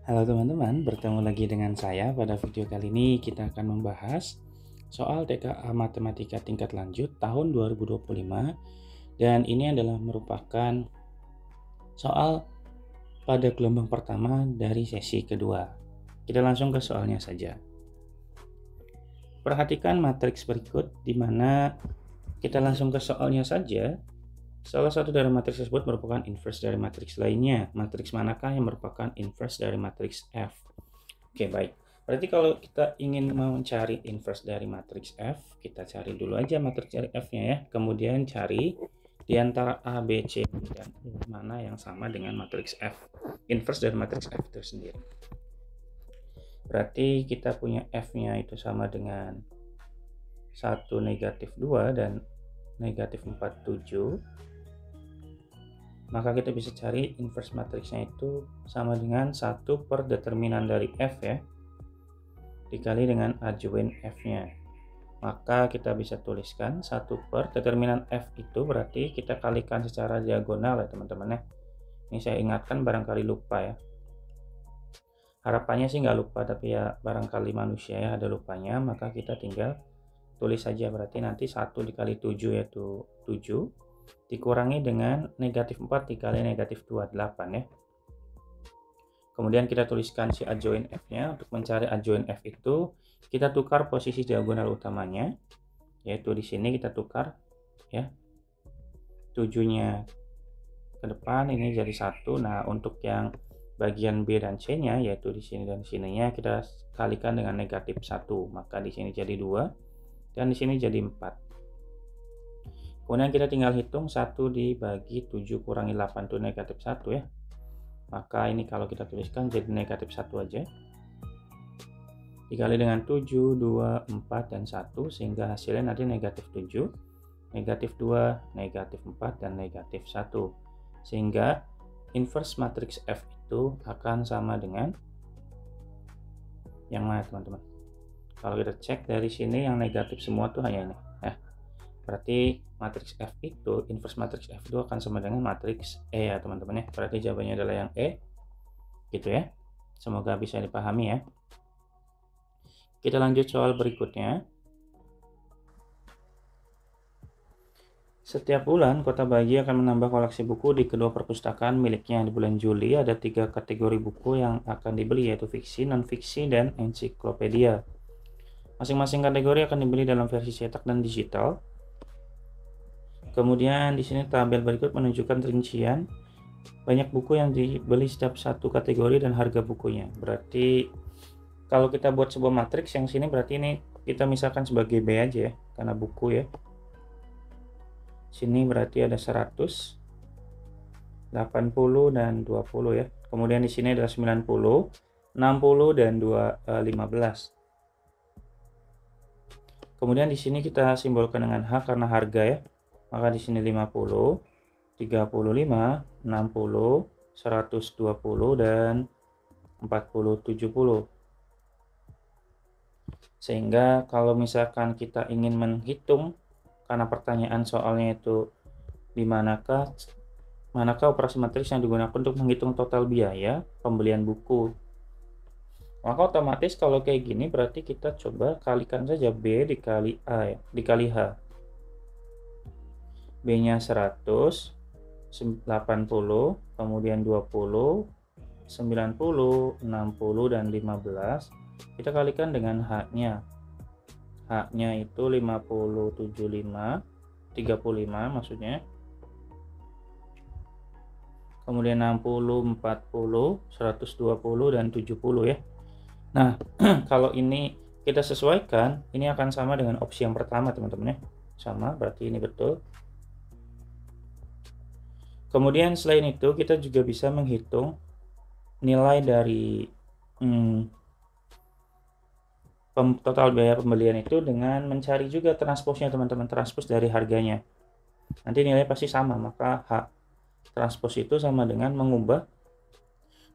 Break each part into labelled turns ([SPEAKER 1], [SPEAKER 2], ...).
[SPEAKER 1] Halo teman-teman, bertemu lagi dengan saya. Pada video kali ini kita akan membahas soal TKA Matematika tingkat lanjut tahun 2025, dan ini adalah merupakan soal pada gelombang pertama dari sesi kedua. Kita langsung ke soalnya saja. Perhatikan matriks berikut di mana kita langsung ke soalnya saja. Salah satu dari matriks tersebut merupakan inverse dari matriks lainnya. Matriks manakah yang merupakan inverse dari matriks F? Oke, baik. Berarti kalau kita ingin mencari inverse dari matriks F, kita cari dulu aja matriks dari F-nya ya. Kemudian cari di antara A, B, C, D, dan E mana yang sama dengan matriks F. Inverse dari matriks F itu sendiri. Berarti kita punya F-nya itu sama dengan 1 negatif 2 dan negatif 4, 7. Maka kita bisa cari inverse matriksnya itu sama dengan 1 per determinan dari F ya, dikali dengan adjoint F-nya. Maka kita bisa tuliskan 1 per determinan F itu berarti kita kalikan secara diagonal ya teman-teman ya. Ini saya ingatkan barangkali lupa ya. Harapannya sih nggak lupa, tapi ya barangkali manusia ya ada lupanya, maka kita tinggal tulis saja. Berarti nanti 1 dikali 7 yaitu 7, dikurangi dengan negatif 4 dikali negatif 2, 8 ya. Kemudian kita tuliskan si adjoint F-nya. Untuk mencari adjoint F itu, kita tukar posisi diagonal utamanya, yaitu di sini kita tukar ya. 7-nya ke depan, ini jadi 1. Nah, untuk yang bagian B dan C-nya, yaitu di sini dan sininya, kita kalikan dengan negatif 1. Maka di sini jadi 2, dan di sini jadi 4. Kemudian kita tinggal hitung 1 dibagi 7 kurangi 8 itu negatif 1 ya. Maka ini kalau kita tuliskan jadi negatif 1 aja. Dikali dengan 7, 2, 4, dan 1, sehingga hasilnya nanti negatif 7, negatif 2, negatif 4, dan negatif 1. Sehingga inverse matriks F itu akan sama dengan yang mana teman-teman? Kalau kita cek dari sini yang negatif semua tuh hanya ini. Berarti matriks F itu, inverse matriks F itu akan sama dengan matriks E ya teman-teman ya. Berarti jawabannya adalah yang E, gitu ya. Semoga bisa dipahami ya. Kita lanjut soal berikutnya. Setiap bulan, Kota Bahagia akan menambah koleksi buku di kedua perpustakaan miliknya. Di bulan Juli ada 3 kategori buku yang akan dibeli, yaitu fiksi, non-fiksi, dan ensiklopedia. Masing-masing kategori akan dibeli dalam versi cetak dan digital. Kemudian di sini tabel berikut menunjukkan rincian banyak buku yang dibeli setiap satu kategori dan harga bukunya. Berarti kalau kita buat sebuah matriks yang sini, berarti ini kita misalkan sebagai B aja ya, karena buku ya. Sini berarti ada 100, 80, dan 20 ya. Kemudian di sini adalah 90, 60, dan 15. Kemudian di sini kita simbolkan dengan H karena harga ya. Maka di sini 50, 35, 60, 120, dan 40, 70. Sehingga kalau misalkan kita ingin menghitung, karena pertanyaan soalnya itu di manakah operasi matriks yang digunakan untuk menghitung total biaya pembelian buku, maka otomatis kalau kayak gini berarti kita coba kalikan saja B dikali A ya, dikali H. B-nya 100, 80, kemudian 20, 90, 60, dan 15. Kita kalikan dengan H-nya. H-nya itu 50, 75, 35 maksudnya. Kemudian 60, 40, 120, dan 70 ya. Nah, kalau ini kita sesuaikan, ini akan sama dengan opsi yang pertama teman-teman ya. Sama, berarti ini betul. Kemudian selain itu kita juga bisa menghitung nilai dari total biaya pembelian itu dengan mencari juga transposnya teman-teman, transpos dari harganya. Nanti nilai pasti sama, maka H transpos itu sama dengan mengubah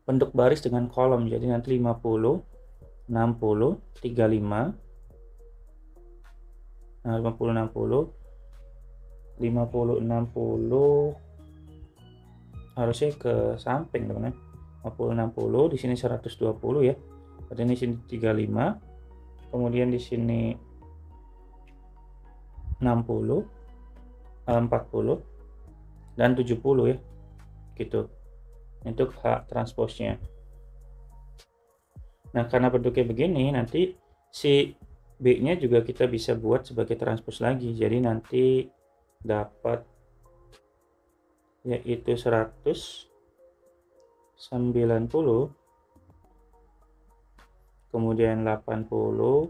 [SPEAKER 1] bentuk baris dengan kolom. Jadi nanti 50, 60, 35, nah 50, 60, 50, 60, harusnya ke samping teman-teman. 50, 60, di sini 120 ya. Berarti di sini 35, kemudian di sini 60, 40 dan 70 ya. Gitu. Untuk hak transposnya. Nah, karena bentuknya begini, nanti si B-nya juga kita bisa buat sebagai transpos lagi. Jadi nanti dapat yaitu 190, kemudian 80,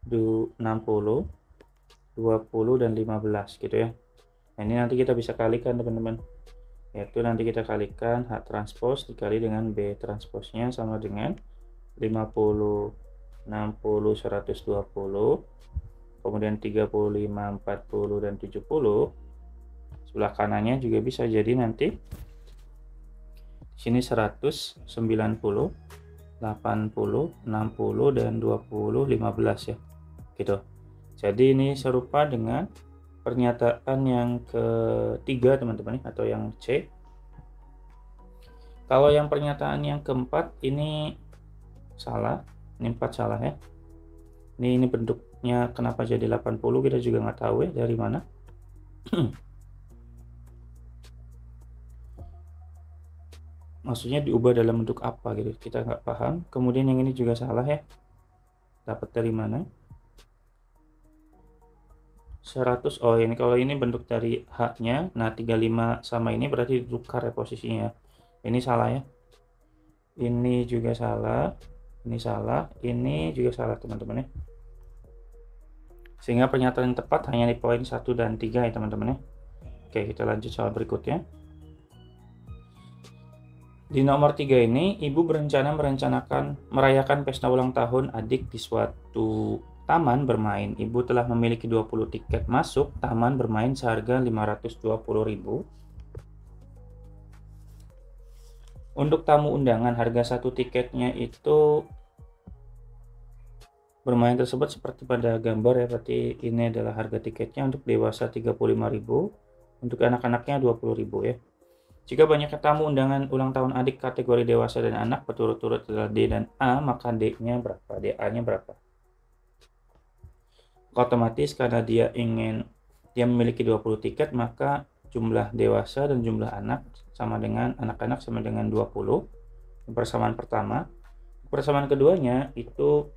[SPEAKER 1] 60, 20 dan 15 gitu ya. Nah, ini nanti kita bisa kalikan teman-teman. Yaitu nanti kita kalikan H transpos dikali dengan B transposnya sama dengan 50, 60, 120, kemudian 35, 40 dan 70. Sebelah kanannya juga bisa jadi nanti sini 190, 80, 60 dan 20, 15 ya. Gitu. Jadi ini serupa dengan pernyataan yang ketiga teman-teman atau yang C. Kalau yang pernyataan yang keempat ini salah, ini 4 salah ya. Ini bentuknya kenapa jadi 80 kita juga nggak tahu ya dari mana. Maksudnya diubah dalam bentuk apa gitu, kita nggak paham. Kemudian yang ini juga salah ya, dapat dari mana? 100, oh ini kalau ini bentuk dari H-nya, nah 35 sama ini berarti ditukar ya posisinya. Ini salah ya, ini juga salah, ini juga salah teman-teman ya. Sehingga pernyataan yang tepat hanya di poin 1 dan 3 ya teman-teman ya. Oke, kita lanjut soal berikutnya. Di nomor 3 ini, ibu merayakan pesta ulang tahun adik di suatu taman bermain. Ibu telah memiliki 20 tiket masuk taman bermain seharga 520.000. Untuk tamu undangan, harga satu tiketnya itu bermain tersebut seperti pada gambar ya, berarti ini adalah harga tiketnya. Untuk dewasa 35.000, untuk anak-anaknya 20.000 ya. Jika banyaknya tamu undangan ulang tahun adik kategori dewasa dan anak berturut-turut adalah D dan A, maka D-nya berapa? DA-nya berapa? Otomatis karena dia memiliki 20 tiket, maka jumlah dewasa dan jumlah anak sama dengan anak-anak sama dengan 20. Persamaan pertama. Persamaan keduanya itu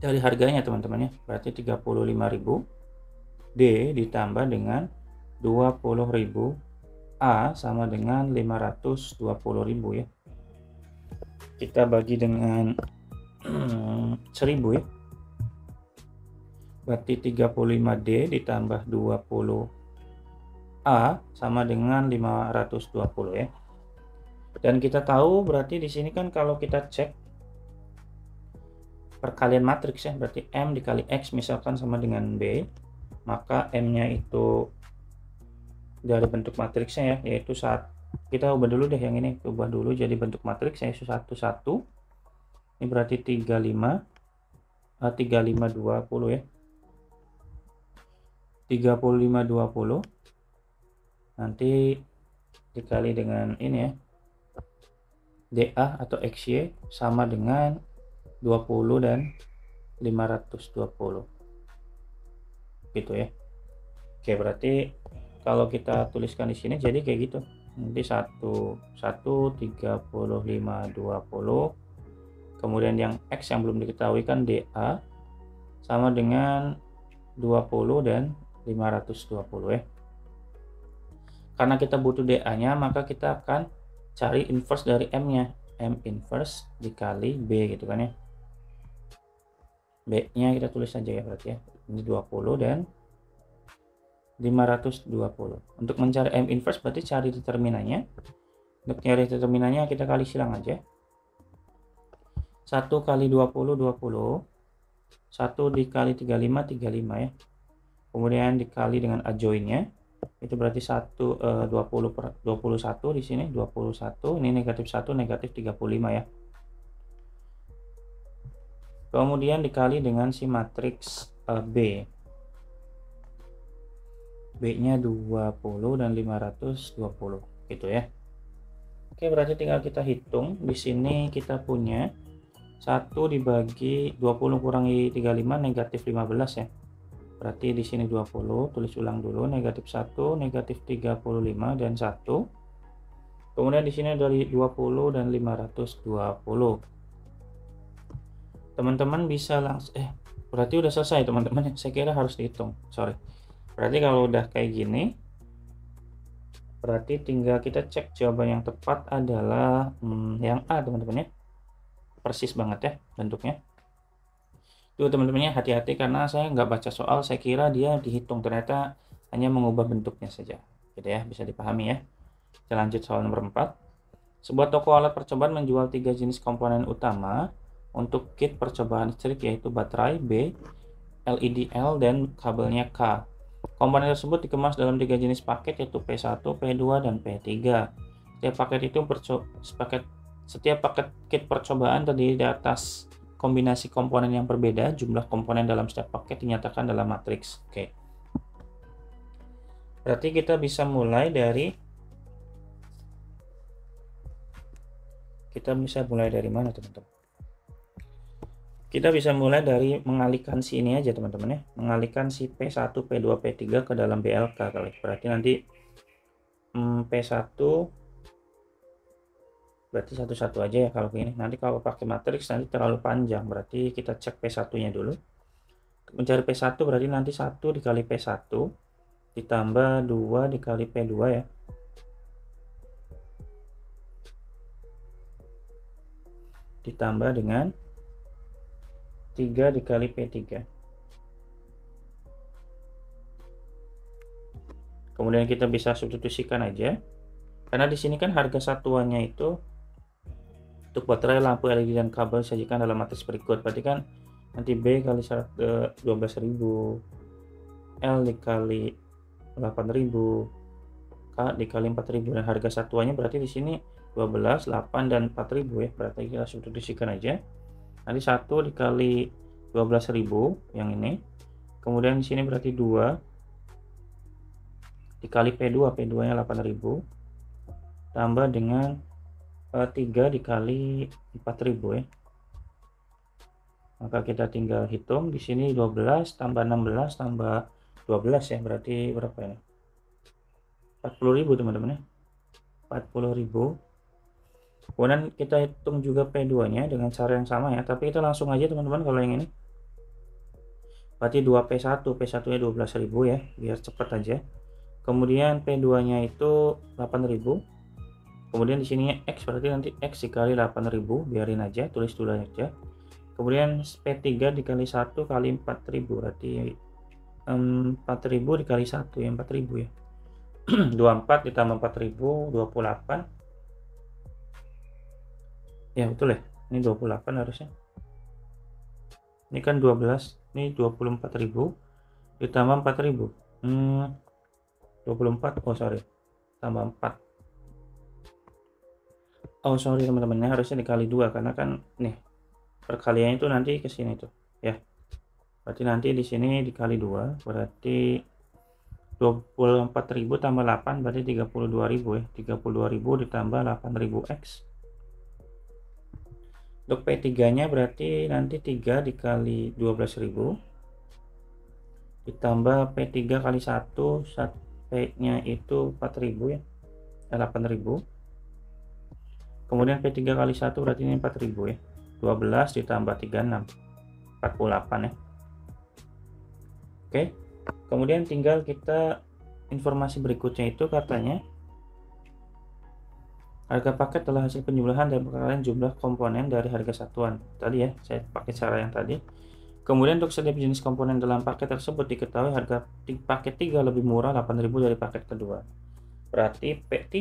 [SPEAKER 1] dari harganya teman-teman ya. Berarti 35.000 D ditambah dengan 20.000 A sama dengan 520.000 ya. Kita bagi dengan 1000 ya. Berarti 35D ditambah 20A sama dengan 520 ya. Dan kita tahu berarti di sini kan kalau kita cek perkalian matriks ya, berarti M dikali X misalkan sama dengan B, maka M-nya itu dari bentuk matriksnya ya, yaitu kita ubah dulu deh yang ini, ubah dulu jadi bentuk matriks yaitu 1 1. Ini berarti 35 20 ya. 35 20 nanti dikali dengan ini ya, DA atau XY sama dengan 20 dan 520 gitu ya. Oke, berarti kalau kita tuliskan di sini jadi kayak gitu. Nanti 1 35 20, kemudian yang X yang belum diketahui kan DA sama dengan 20 dan 520 ya. Karena kita butuh DA-nya, maka kita akan cari inverse dari M-nya. M inverse dikali B gitu kan ya. B-nya kita tulis saja ya berarti ya. Ini 20 dan 520. Untuk mencari M inverse berarti cari determinannya. Untuk cari determinannya kita kali silang aja. 1 kali 20 20. 1 dikali 35 35 ya. Kemudian dikali dengan adjoinnya. Itu berarti 20 per 21 di sini 21. Ini negatif 1 negatif 35 ya. Kemudian dikali dengan si matriks B. B-nya 20 dan 520 gitu ya. Oke, berarti tinggal kita hitung. Di sini kita punya 1 dibagi 20 kurangi 35 negatif 15 ya. Berarti di sini 20, tulis ulang dulu, negatif 1, negatif 35 dan 1. Kemudian di sini dari 20 dan 520. Teman-teman bisa langsung berarti udah selesai teman-teman. Saya kira harus dihitung. Sorry. Berarti kalau udah kayak gini, berarti tinggal kita cek jawaban yang tepat adalah yang A teman-teman ya. Persis banget ya bentuknya. Tuh teman-temannya, hati-hati karena saya nggak baca soal, saya kira dia dihitung, ternyata hanya mengubah bentuknya saja. Gitu ya, bisa dipahami ya. Kita lanjut soal nomor 4. Sebuah toko alat percobaan menjual 3 jenis komponen utama untuk kit percobaan listrik, yaitu baterai B, LED L, dan kabelnya K. Komponen tersebut dikemas dalam 3 jenis paket, yaitu P1, P2, dan P3. Setiap paket kit percobaan terdiri di atas kombinasi komponen yang berbeda. Jumlah komponen dalam setiap paket dinyatakan dalam matriks. Oke. Berarti kita bisa mulai dari mana teman-teman? Kita bisa mulai dari mengalihkan si ini aja teman-teman ya. Mengalihkan si P1, P2, P3 ke dalam BLK kali. Berarti nanti P1 berarti satu-satu aja ya kalau ini. Nanti kalau pakai matriks nanti terlalu panjang. Berarti kita cek P1-nya dulu. Mencari P1 berarti nanti 1 dikali P1 ditambah 2 dikali P2 ya. Ditambah dengan 3 dikali P3. Kemudian kita bisa substitusikan aja. Karena di sini kan harga satuannya itu untuk baterai, lampu LED, dan kabel disajikan dalam matris berikut. Berarti kan nanti B kali 12.000, L dikali 8.000, K dikali 4.000, dan harga satuannya berarti di sini 12, 8, dan 4.000 ya. Berarti kita substitusikan aja. Nanti 1 dikali 12.000 yang ini. Kemudian di sini berarti 2 dikali P2, P2-nya 8.000 tambah dengan 3 dikali 4.000 ya. Maka kita tinggal hitung di sini 12 tambah 16 tambah 12 ya, berarti berapa ini? 40.000 teman-teman ya. 40.000. Kemudian kita hitung juga P2-nya dengan cara yang sama ya, tapi kita langsung aja teman-teman kalau yang ini. Berarti 2P1, P1-nya 12.000 ya, biar cepat aja. Kemudian P2-nya itu 8.000. Kemudian di sini X, berarti nanti X dikali 8.000, biarin aja, tulis dulu aja. Kemudian P3 dikali 1 kali 4.000, berarti 4.000 dikali 1 ya, 4.000 ya. 24 ditambah 4.000, 28. Ya betul ya, ini 28 harusnya. Ini kan 12, ini 24.000 ditambah 4.000. 24, oh sorry, tambah 4. Oh sorry teman-teman, harusnya dikali 2 karena kan nih perkaliannya itu nanti ke sini tuh ya. Berarti nanti di sini dikali 2, berarti 24.000 tambah 8 berarti 32.000 ya. 32.000 ditambah 8.000X. Untuk P3-nya berarti nanti 3 dikali 12.000 ditambah P3 kali 1, P-nya itu 4.000 ya, 8.000. Kemudian P3 kali 1 berarti ini 4.000 ya. 12 ditambah 36, 48 ya. Oke. Kemudian tinggal kita informasi berikutnya itu katanya harga paket telah hasil penjumlahan dan perkalian jumlah komponen dari harga satuan. Tadi ya, saya pakai cara yang tadi. Kemudian untuk setiap jenis komponen dalam paket tersebut diketahui harga paket 3 lebih murah 8.000 dari paket kedua. Berarti P3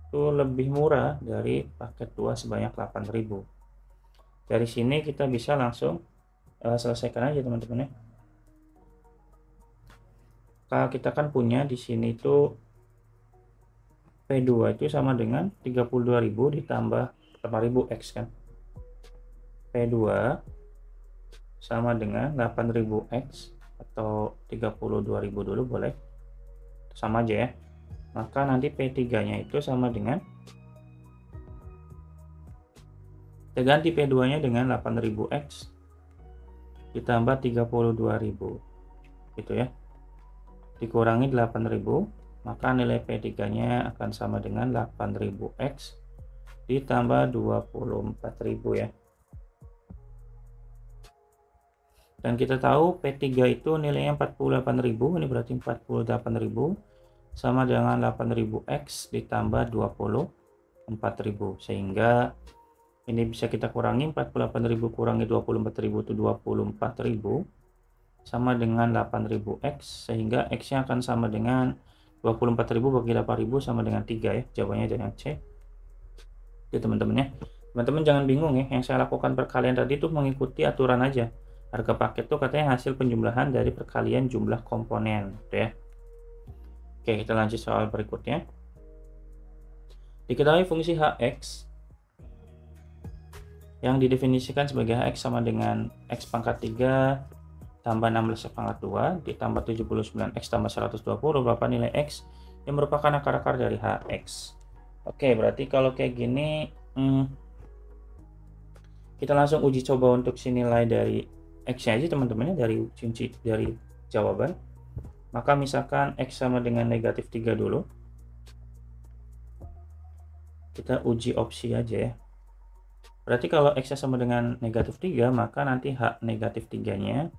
[SPEAKER 1] itu lebih murah dari paket 2 sebanyak 8.000. Dari sini kita bisa langsung selesaikan aja teman-teman ya. Kita kan punya di sini itu P2 itu sama dengan 32.000 ditambah 8.000X kan. P2 sama dengan 8.000X atau 32.000 dulu boleh. Sama aja ya. Maka nanti P3-nya itu sama dengan Kita ganti P2 nya dengan 8000X ditambah 32.000 gitu ya, dikurangi 8.000, maka nilai P3 nya akan sama dengan 8.000X ditambah 24.000 ya. Dan kita tahu P3 itu nilainya 48.000, ini berarti 48.000 sama dengan 8.000X ditambah 24.000, sehingga ini bisa kita kurangi, 48.000 kurangi 24.000 itu 24.000 sama dengan 8.000X, sehingga X nya akan sama dengan 24.000 bagi 8.000 sama dengan 3 ya. Jawabannya dengan C ya teman-teman ya. Teman-teman jangan bingung ya, yang saya lakukan perkalian tadi itu mengikuti aturan aja. Harga paket itu katanya hasil penjumlahan dari perkalian jumlah komponen gitu ya. Oke, kita lanjut soal berikutnya. Diketahui fungsi Hx yang didefinisikan sebagai Hx sama dengan X pangkat 3 tambah 16 pangkat 2 ditambah 79X tambah 120, berapa nilai X yang merupakan akar-akar dari Hx. Oke, berarti kalau kayak gini kita langsung uji coba untuk si nilai dari X nya aja teman-teman ya, dari jawaban. Maka misalkan X sama dengan negatif 3 dulu, kita uji opsi aja ya. Berarti kalau X sama dengan negatif 3, maka nanti H negatif 3 nya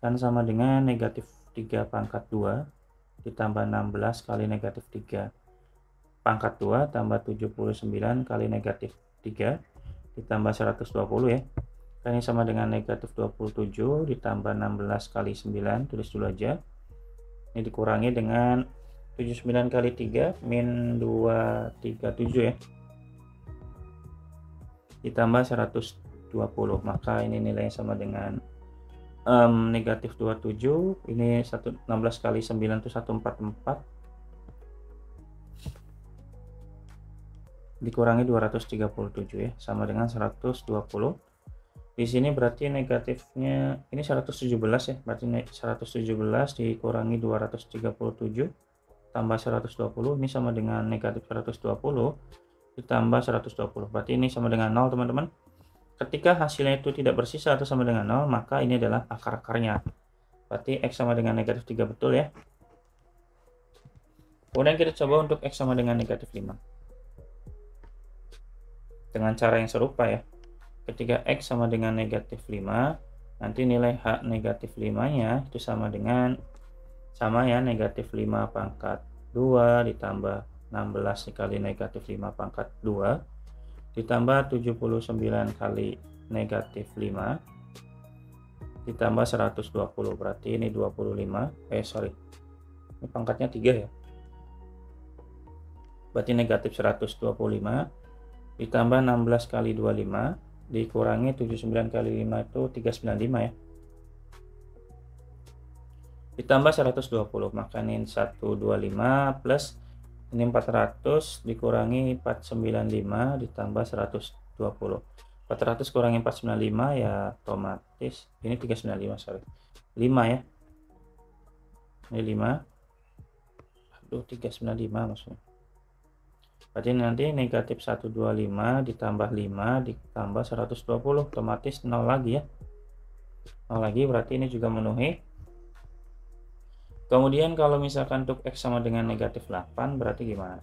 [SPEAKER 1] kan sama dengan negatif 3 pangkat 2 ditambah 16 kali negatif 3 pangkat 2 tambah 79 kali negatif 3 ditambah 120 ya. Kan ini sama dengan negatif 27 ditambah 16 kali 9, tulis dulu aja. Ini dikurangi dengan 79 kali 3 min 237 ya, ditambah 120, maka ini nilainya sama dengan negatif 27, ini 16 kali 9 itu 144 dikurangi 237 ya, sama dengan 120. Di sini berarti negatifnya ini 117 ya, berarti 117 dikurangi 237 tambah 120, ini sama dengan negatif 120 ditambah 120, berarti ini sama dengan 0 teman-teman. Ketika hasilnya itu tidak bersisa atau sama dengan 0, maka ini adalah akar-akarnya, berarti X sama dengan negatif 3 betul ya. Kemudian kita coba untuk X sama dengan negatif 5 dengan cara yang serupa ya. Ketika X sama dengan negatif 5, nanti nilai H negatif 5 nya itu sama dengan negatif 5 pangkat 2 ditambah 16 dikali negatif 5 pangkat 2 ditambah 79 kali negatif 5 ditambah 120, berarti ini 25, ini pangkatnya 3 ya, berarti negatif 125 ditambah 16 kali 25 dikurangi 79 kali 5 itu 395 ya, ditambah 120, maka ini 125 plus ini 400 dikurangi 495 ditambah 120, 400 kurangi 495 ya otomatis ini 395, 5 ya, ini 5, aduh 395 maksudnya. Berarti nanti negatif 125 ditambah 5 ditambah 120 otomatis 0 lagi ya, 0 lagi, berarti ini juga memenuhi. Kemudian kalau misalkan untuk X sama dengan negatif 8 berarti gimana?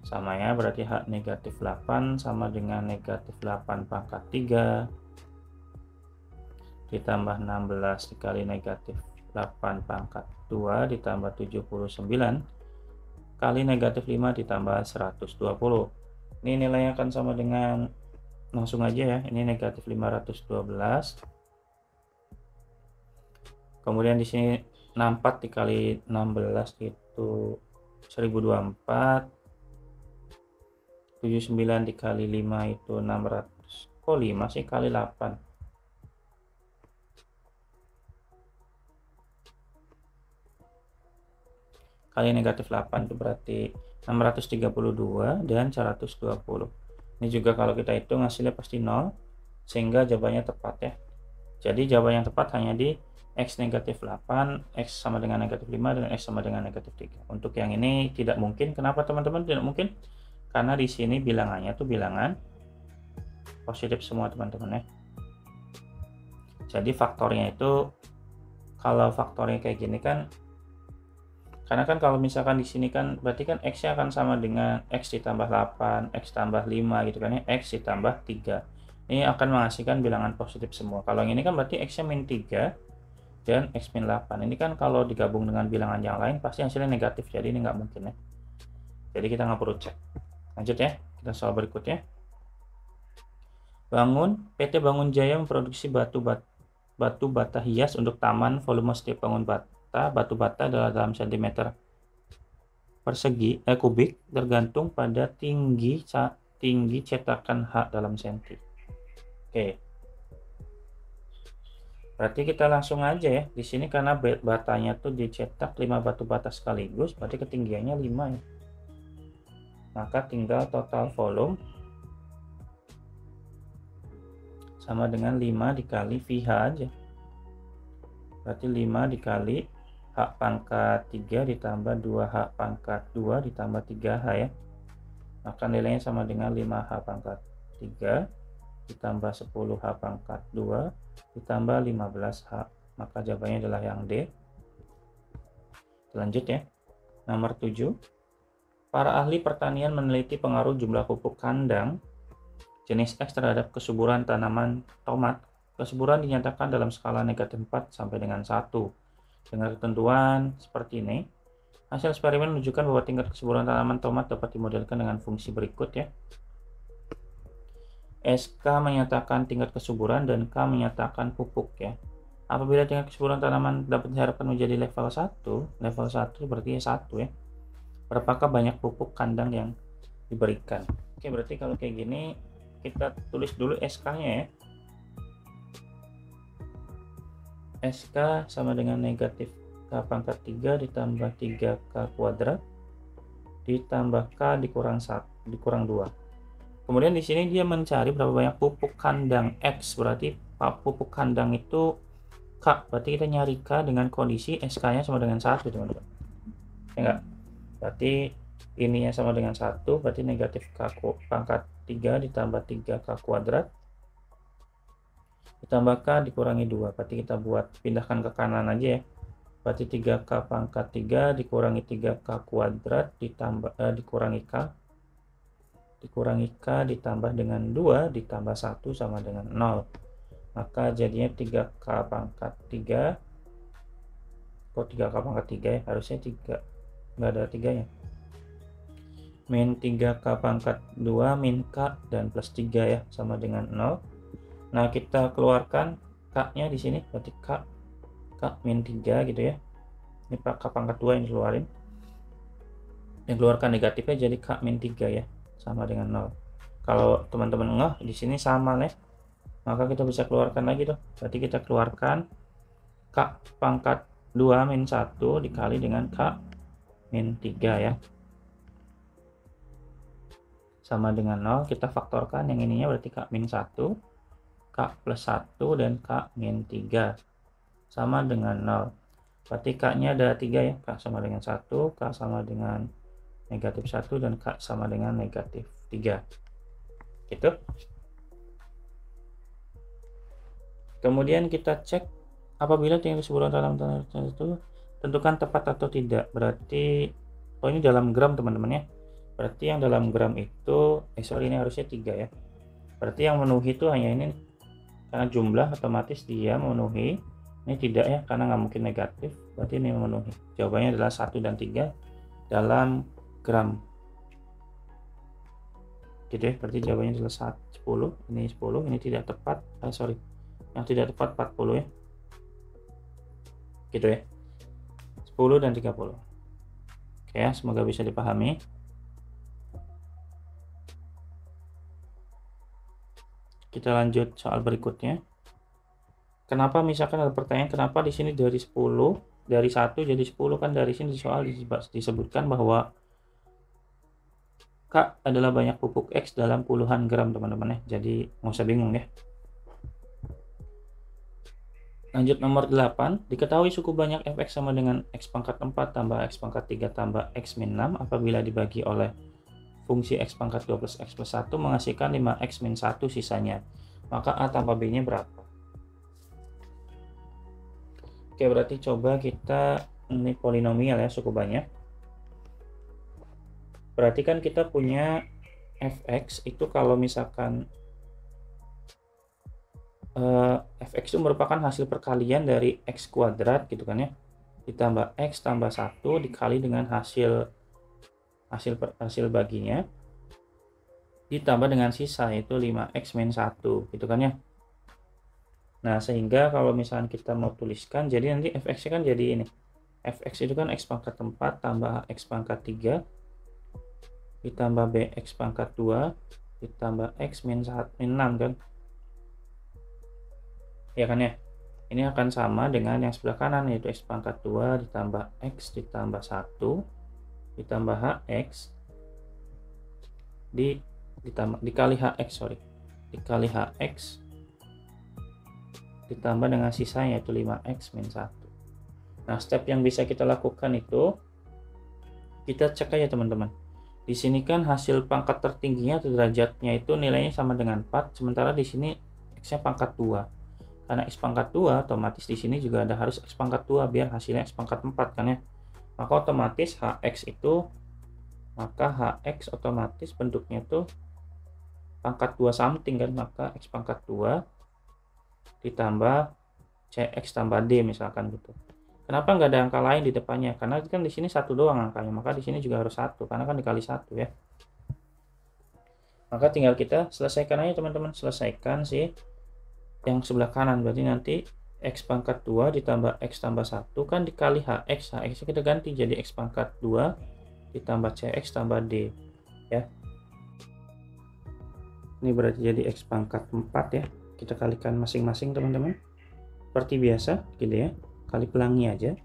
[SPEAKER 1] Sama ya, berarti H negatif 8 sama dengan negatif 8 pangkat 3 ditambah 16 dikali negatif 8 pangkat 2 ditambah 79 kali negatif 5 ditambah 120. Ini nilainya akan sama dengan, langsung aja ya, ini negatif 512. Kemudian di sini 64 dikali 16 itu 1024, 79 dikali 5 itu 600, kok 5 sih kali 8, kali negatif 8 itu berarti 632 dan 120. Ini juga kalau kita hitung hasilnya pasti 0, sehingga jawabannya tepat ya. Jadi jawaban yang tepat hanya di X negatif 8, X sama dengan negatif 5, dan X sama dengan negatif 3. Untuk yang ini tidak mungkin. Kenapa teman-teman tidak mungkin? Karena di sini bilangannya tuh bilangan positif semua teman-teman ya. Jadi faktornya itu, kalau faktornya kayak gini kan, karena kan kalau misalkan di sini kan berarti kan X-nya akan sama dengan X ditambah 8, X tambah 5 gitu kan ya, X ditambah 3. Ini akan menghasilkan bilangan positif semua. Kalau yang ini kan berarti X-nya min 3 dan X min 8. Ini kan kalau digabung dengan bilangan yang lain pasti hasilnya negatif, jadi ini nggak mungkin ya. Jadi kita nggak perlu cek. Lanjut ya, kita soal berikutnya. PT Bangun Jaya memproduksi batu bata hias untuk taman. Volume setiap batu bata adalah dalam sentimeter persegi kubik, tergantung pada tinggi cetakan H dalam senti. Oke. Berarti kita langsung aja ya. Di sini karena batanya tuh dicetak 5 batu bata sekaligus, berarti ketinggiannya 5 ya. Maka tinggal total volume sama dengan 5 dikali VH aja. Berarti 5 dikali H pangkat 3 ditambah 2H pangkat 2 ditambah 3H ya. Maka nilainya sama dengan 5H pangkat 3 ditambah 10H pangkat 2 ditambah 15H. Maka jawabannya adalah yang D. Lanjut ya. Nomor 7. Para ahli pertanian meneliti pengaruh jumlah pupuk kandang jenis X terhadap kesuburan tanaman tomat. Kesuburan dinyatakan dalam skala negatif 4 sampai dengan 1. Dengan ketentuan seperti ini, hasil eksperimen menunjukkan bahwa tingkat kesuburan tanaman tomat dapat dimodelkan dengan fungsi berikut ya. SK menyatakan tingkat kesuburan dan K menyatakan pupuk ya. Apabila tingkat kesuburan tanaman dapat diharapkan menjadi level 1 berarti 1 ya. Berapakah banyak pupuk kandang yang diberikan? Oke, berarti kalau kayak gini kita tulis dulu SK-nya ya. SK sama dengan negatif K pangkat 3 ditambah 3K kuadrat ditambah K dikurang 2. Kemudian di sini dia mencari berapa banyak pupuk kandang X, berarti pupuk kandang itu K, berarti kita nyari K dengan kondisi SK-nya sama dengan 1 teman-teman. Ya enggak? Berarti ininya sama dengan 1, berarti negatif K pangkat 3 ditambah 3K kuadrat ditambah K dikurangi 2, berarti kita pindahkan ke kanan aja ya. Berarti 3K pangkat 3 dikurangi 3K kuadrat dikurangi K ditambah dengan 2 ditambah 1 sama dengan 0. Maka jadinya 3K pangkat 3. Kok 3K pangkat 3 ya? Harusnya 3. Nggak ada 3 ya. Min 3K pangkat 2 min K dan plus 3 ya, sama dengan 0. Nah, kita keluarkan K-nya di sini, berarti K min 3 gitu ya. Ini K pangkat 2 yang dikeluarin. Yang keluarkan negatifnya jadi K min 3 ya, sama dengan 0. Kalau teman-teman ngeh di sini sama nih, maka kita bisa keluarkan lagi tuh. Berarti kita keluarkan K pangkat 2 min 1 dikali dengan K min 3 ya. Sama dengan 0, kita faktorkan yang ininya berarti K min 1, K plus 1, dan K min 3. Sama dengan 0. Berarti K-nya ada 3 ya, K sama dengan 1, K sama dengan negatif 1, dan K sama dengan negatif 3. Gitu. Kemudian kita cek apabila tingkat kesuburan tanaman itu tentukan tepat atau tidak. Berarti, ini dalam gram teman-teman ya. Berarti yang dalam gram itu, ini harusnya 3 ya. Berarti yang memenuhi itu hanya ini, karena jumlah otomatis dia memenuhi. Ini tidak ya, karena nggak mungkin negatif. Berarti ini memenuhi. Jawabannya adalah 1 dan 3 dalam gram. Gitu ya, berarti jawabannya adalah 10. Ini 10, ini tidak tepat. Yang tidak tepat 40 ya. Gitu ya. 10 dan 30. Oke ya, semoga bisa dipahami. Kita lanjut soal berikutnya. Kenapa misalkan ada pertanyaan kenapa di sini dari 1 jadi 10, kan dari sini di soal disebutkan bahwa K adalah banyak pupuk X dalam puluhan gram teman-teman ya. Jadi nggak usah bingung ya. Lanjut nomor 8, diketahui suku banyak fx sama dengan x pangkat 4 tambah x pangkat 3 tambah x min 6 apabila dibagi oleh fungsi X pangkat 2 plus X plus 1 menghasilkan 5X min 1 sisanya. Maka A tambah B-nya berapa? Oke, berarti coba kita, ini polinomial ya, cukup banyak. Berarti kan kita punya fx itu kalau misalkan fx itu merupakan hasil perkalian dari x kuadrat gitu kan ya, ditambah x tambah 1 dikali dengan hasil baginya ditambah dengan sisa yaitu 5x min 1 gitu kan ya. Nah, sehingga kalau misalkan kita mau tuliskan, jadi nanti fx kan jadi ini, fx itu kan x pangkat 4 tambah x pangkat 3 ditambah bx pangkat 2 ditambah x min 6 kan ya kan ya. Ini akan sama dengan yang sebelah kanan yaitu x pangkat 2 ditambah x ditambah 1 ditambah hx dikali hx dikali hx ditambah dengan sisanya yaitu 5x min 1. Nah, step yang bisa kita lakukan itu kita cek aja teman-teman. Di sini kan hasil pangkat tertingginya atau derajatnya itu nilainya sama dengan 4, sementara di sini x-nya pangkat 2. Karena x pangkat 2 otomatis di sini juga ada harus x pangkat 2 biar hasilnya x pangkat 4 kan ya. Maka otomatis hx otomatis bentuknya tuh pangkat 2 something kan, maka x pangkat 2 ditambah cx tambah d misalkan gitu. Kenapa nggak ada angka lain di depannya? Karena kan di sini 1 doang angkanya, maka di sini juga harus 1 karena kan dikali 1 ya. Maka tinggal kita selesaikan aja teman-teman, selesaikan sih yang sebelah kanan. Berarti nanti x pangkat 2 ditambah x tambah 1 kan dikali hx kita ganti jadi x pangkat 2 ditambah cx tambah d ya. Ini berarti jadi x pangkat 4 ya. Kita kalikan masing-masing teman-teman seperti biasa gitu ya, kali pelangi aja.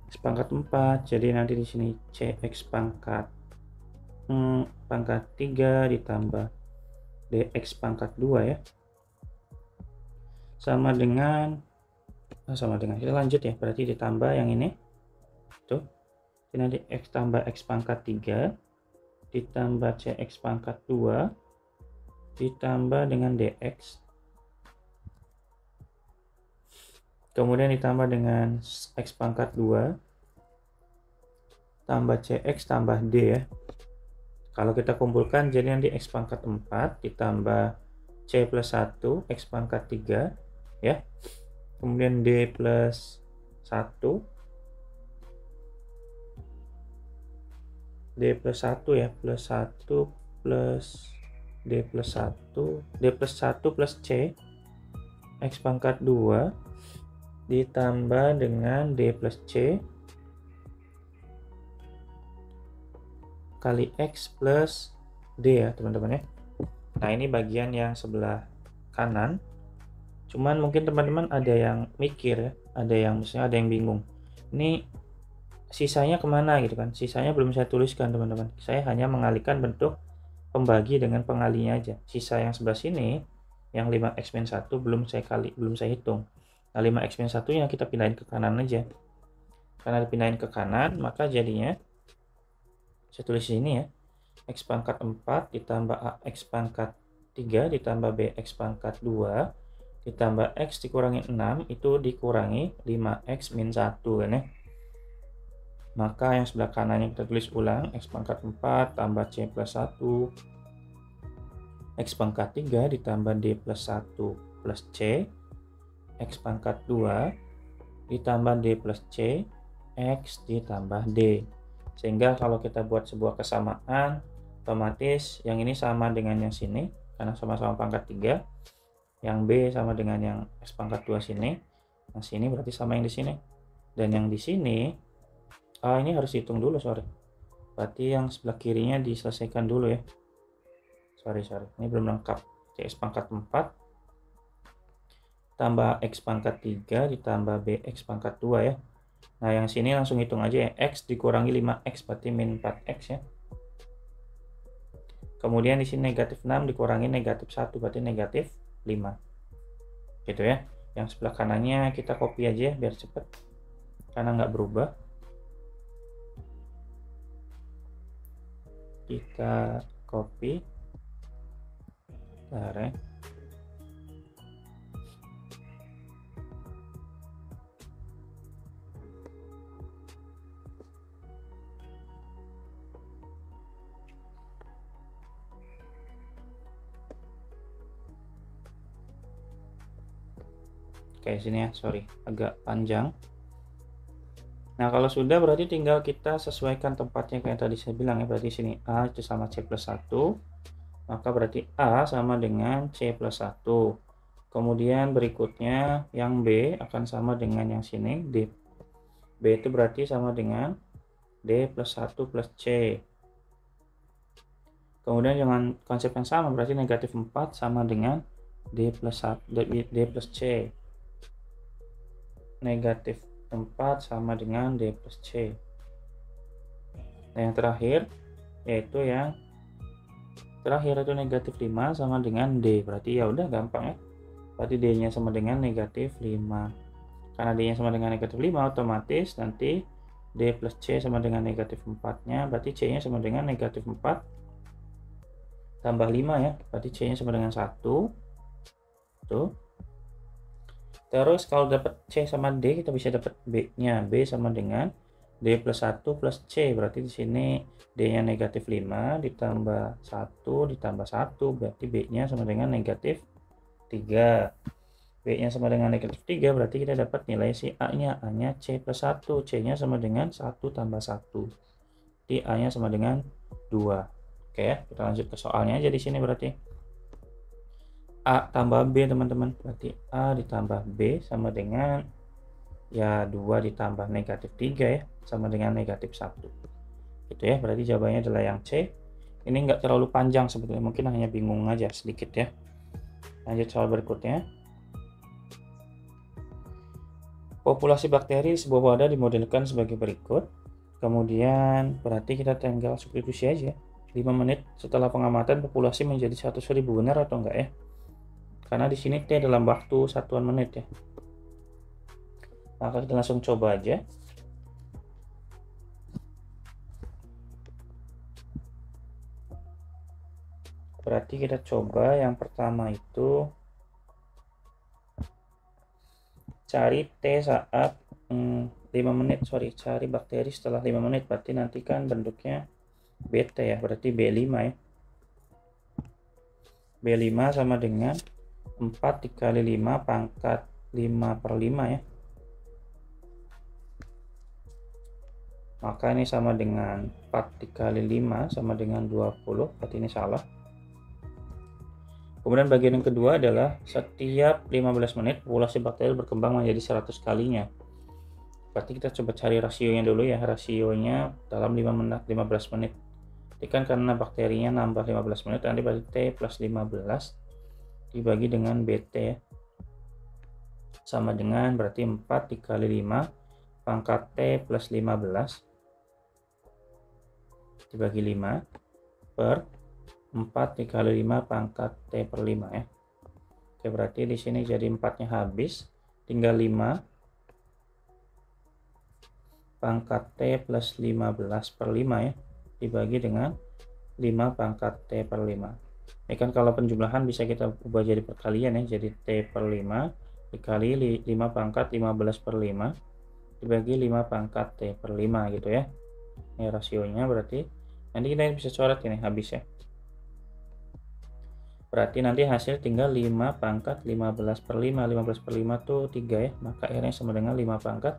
[SPEAKER 1] X pangkat 4 jadi nanti di sini cx pangkat 3 ditambah dx pangkat 2 ya, sama dengan kita lanjut ya, berarti ditambah yang ini tuh, jadi nanti x tambah x pangkat 3 ditambah cx pangkat 2 ditambah dengan dx, kemudian ditambah dengan x pangkat 2 tambah cx tambah d ya. Kalau kita kumpulkan jadi nanti x pangkat 4 ditambah c plus 1 x pangkat 3 ya, kemudian d plus 1 ya, plus 1 plus d plus 1 plus c x pangkat 2 ditambah dengan d plus c kali x plus d ya teman-teman ya. Nah, ini bagian yang sebelah kanan. Cuman mungkin teman-teman ada yang mikir ya, ada yang bingung. Ini sisanya kemana gitu kan? Sisanya belum saya tuliskan teman-teman. Saya hanya mengalihkan bentuk pembagi dengan pengalinya aja. Sisa yang sebelah sini yang 5x min 1 belum saya hitung. Nah, 5x min 1 nya kita pindahin ke kanan aja. Karena dipindahin ke kanan, maka jadinya saya tulis sini ya, x pangkat 4 ditambah ax pangkat 3 ditambah bx pangkat 2 ditambah x dikurangi 6 itu dikurangi 5x min 1 kan ya. Maka yang sebelah kanannya kita tulis ulang, x pangkat 4 tambah c plus 1 x pangkat 3 ditambah d plus 1 plus c x pangkat 2 ditambah d plus c x ditambah d. Sehingga kalau kita buat sebuah kesamaan, otomatis yang ini sama dengan yang sini karena sama-sama pangkat 3, yang b sama dengan yang x pangkat 2 sini, yang sini berarti sama yang di sini, dan yang di sini ini harus hitung dulu, berarti yang sebelah kirinya diselesaikan dulu ya, ini belum lengkap. X pangkat 4 tambah x pangkat 3 ditambah bx pangkat 2 ya. Nah, yang sini langsung hitung aja ya, x dikurangi 5x berarti min 4x ya. Kemudian di sini negatif 6 dikurangi negatif 1 berarti negatif 5 gitu ya. Yang sebelah kanannya kita copy aja biar cepet karena nggak berubah. kita copy, tarik, kayak sini ya, sorry agak panjang. Nah kalau sudah berarti tinggal kita sesuaikan tempatnya kayak tadi saya bilang ya, berarti sini A itu sama C plus 1, maka berarti A sama dengan C plus 1. Kemudian berikutnya yang B akan sama dengan yang sini, D. B itu berarti sama dengan D plus 1 plus C. Kemudian dengan konsep yang sama berarti negatif 4 sama dengan D plus 1, D plus C. Negatif 4 sama dengan D plus C. Nah yang terakhir yaitu yang terakhir itu negatif 5 sama dengan D. Berarti ya udah gampang ya. Berarti D nya sama dengan negatif 5. Karena D nya sama dengan negatif 5, otomatis nanti D plus C sama dengan negatif 4 nya, berarti C nya sama dengan negatif 4 tambah 5 ya, berarti C nya sama dengan 1. Tuh. Terus kalau dapat C sama D, kita bisa dapat B nya. B sama dengan D plus 1 plus C, berarti di sini D nya negatif 5 ditambah 1 ditambah 1, berarti B nya sama dengan negatif 3. B nya sama dengan negatif 3, berarti kita dapat nilai si A nya. A nya C plus 1, C nya sama dengan 1 tambah 1. Jadi A nya sama dengan 2. Oke ya, kita lanjut ke soalnya aja di sini berarti. A tambah B teman-teman, berarti A ditambah B sama dengan ya 2 ditambah negatif 3 ya, sama dengan negatif 1. Gitu ya, berarti jawabannya adalah yang C. Ini nggak terlalu panjang sebetulnya, mungkin hanya bingung aja sedikit ya. Lanjut soal berikutnya. Populasi bakteri di sebuah wadah dimodelkan sebagai berikut. Kemudian berarti kita tinggal substitusi aja. 5 menit setelah pengamatan populasi menjadi 100.000, benar atau enggak ya? Karena di sini T dalam waktu satuan menit ya. Maka kita langsung coba aja. Berarti kita coba yang pertama itu cari T saat 5 menit, cari bakteri setelah 5 menit, berarti nanti kan bentuknya BT ya, berarti B5 ya. B5 sama dengan 4 dikali 5 pangkat 5 per 5 ya. Maka ini sama dengan 4 dikali 5 sama dengan 20, berarti ini salah. Kemudian bagian yang kedua adalah setiap 15 menit populasi bakteri berkembang menjadi 100 kalinya. Berarti kita coba cari rasionya dulu ya, rasionya dalam 15 menit. Jadi kan karena bakterinya nambah 15 menit, nanti berarti T plus 15 dibagi dengan BT ya. Sama dengan berarti 4 dikali 5 pangkat T plus 15 dibagi 5 per 4 dikali 5 pangkat T per 5 ya. Oke, berarti di sini jadi 4-nya habis, tinggal 5 pangkat T plus 15 per 5 ya, dibagi dengan 5 pangkat T per 5. Ini kan kalau penjumlahan bisa kita ubah jadi perkalian ya, jadi T per 5 dikali 5 pangkat 15 per 5 dibagi 5 pangkat T per 5 gitu ya. Ini rasionya, berarti nanti kita bisa coret ini habis ya. Berarti nanti hasil tinggal 5 pangkat 15 per 5. 15 per 5 tuh 3 ya, maka R nya sama dengan 5 pangkat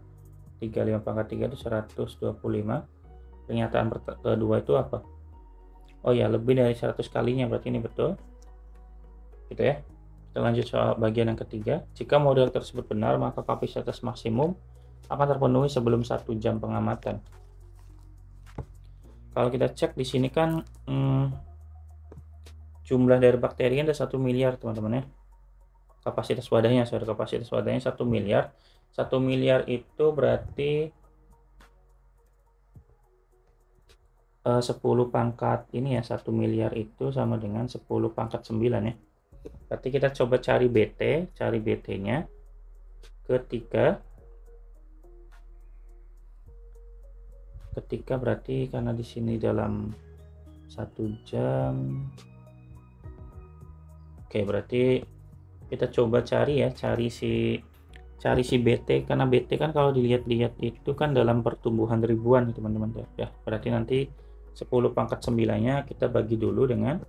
[SPEAKER 1] 3. 5 pangkat 3 itu 125. Pernyataan kedua itu apa? Oh ya, lebih dari 100 kalinya, berarti ini betul. Gitu ya. Kita lanjut soal bagian yang ketiga. Jika model tersebut benar, maka kapasitas maksimum akan terpenuhi sebelum 1 jam pengamatan. Kalau kita cek di sini kan jumlah dari bakteri ada 1 miliar teman-teman ya. Kapasitas wadahnya 1 miliar. 1 miliar itu berarti 10 pangkat ini ya, 1 miliar itu sama dengan 10 pangkat 9 ya. Berarti kita coba cari BT nya ketika berarti karena di sini dalam 1 jam. Oke, berarti kita coba cari ya, cari si BT, karena BT kan kalau dilihat-lihat itu kan dalam pertumbuhan ribuan teman-teman ya. Berarti nanti 10 pangkat 9-nya kita bagi dulu dengan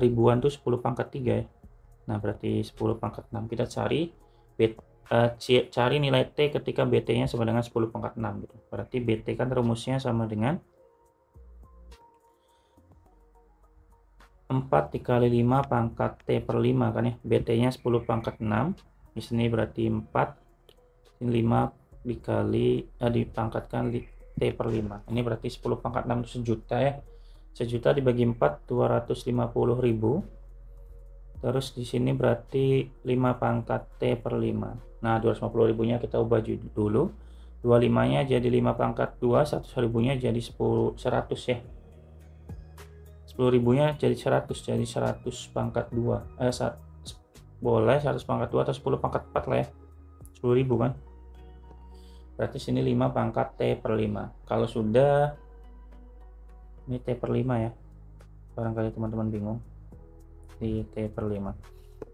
[SPEAKER 1] ribuan tuh 10 pangkat 3 ya. Nah, berarti 10 pangkat 6 kita cari cari nilai T ketika BT-nya sama dengan 10 pangkat 6 gitu. Berarti BT kan rumusnya sama dengan 4 dikali 5 pangkat T per 5 kan ya. BT-nya 10 pangkat 6. Di sini berarti 4. Ini 5 dikali dipangkatkan T per 5. Ini berarti 10 pangkat 6 itu sejuta ya. Sejuta dibagi 4 250.000. Terus di sini berarti 5 pangkat T per 5. Nah, 250.000-nya kita ubah dulu. 25-nya jadi 5 pangkat 2, 100.000-nya jadi 100 ya. 10.000-nya jadi 100, jadi 100 pangkat 2. Boleh 100 pangkat 2 atau 10 pangkat 4 lah ya. 10.000 kan. Berarti sini 5 pangkat T per 5. Kalau sudah, ini T per 5 ya. Barangkali teman-teman bingung. Di T per 5.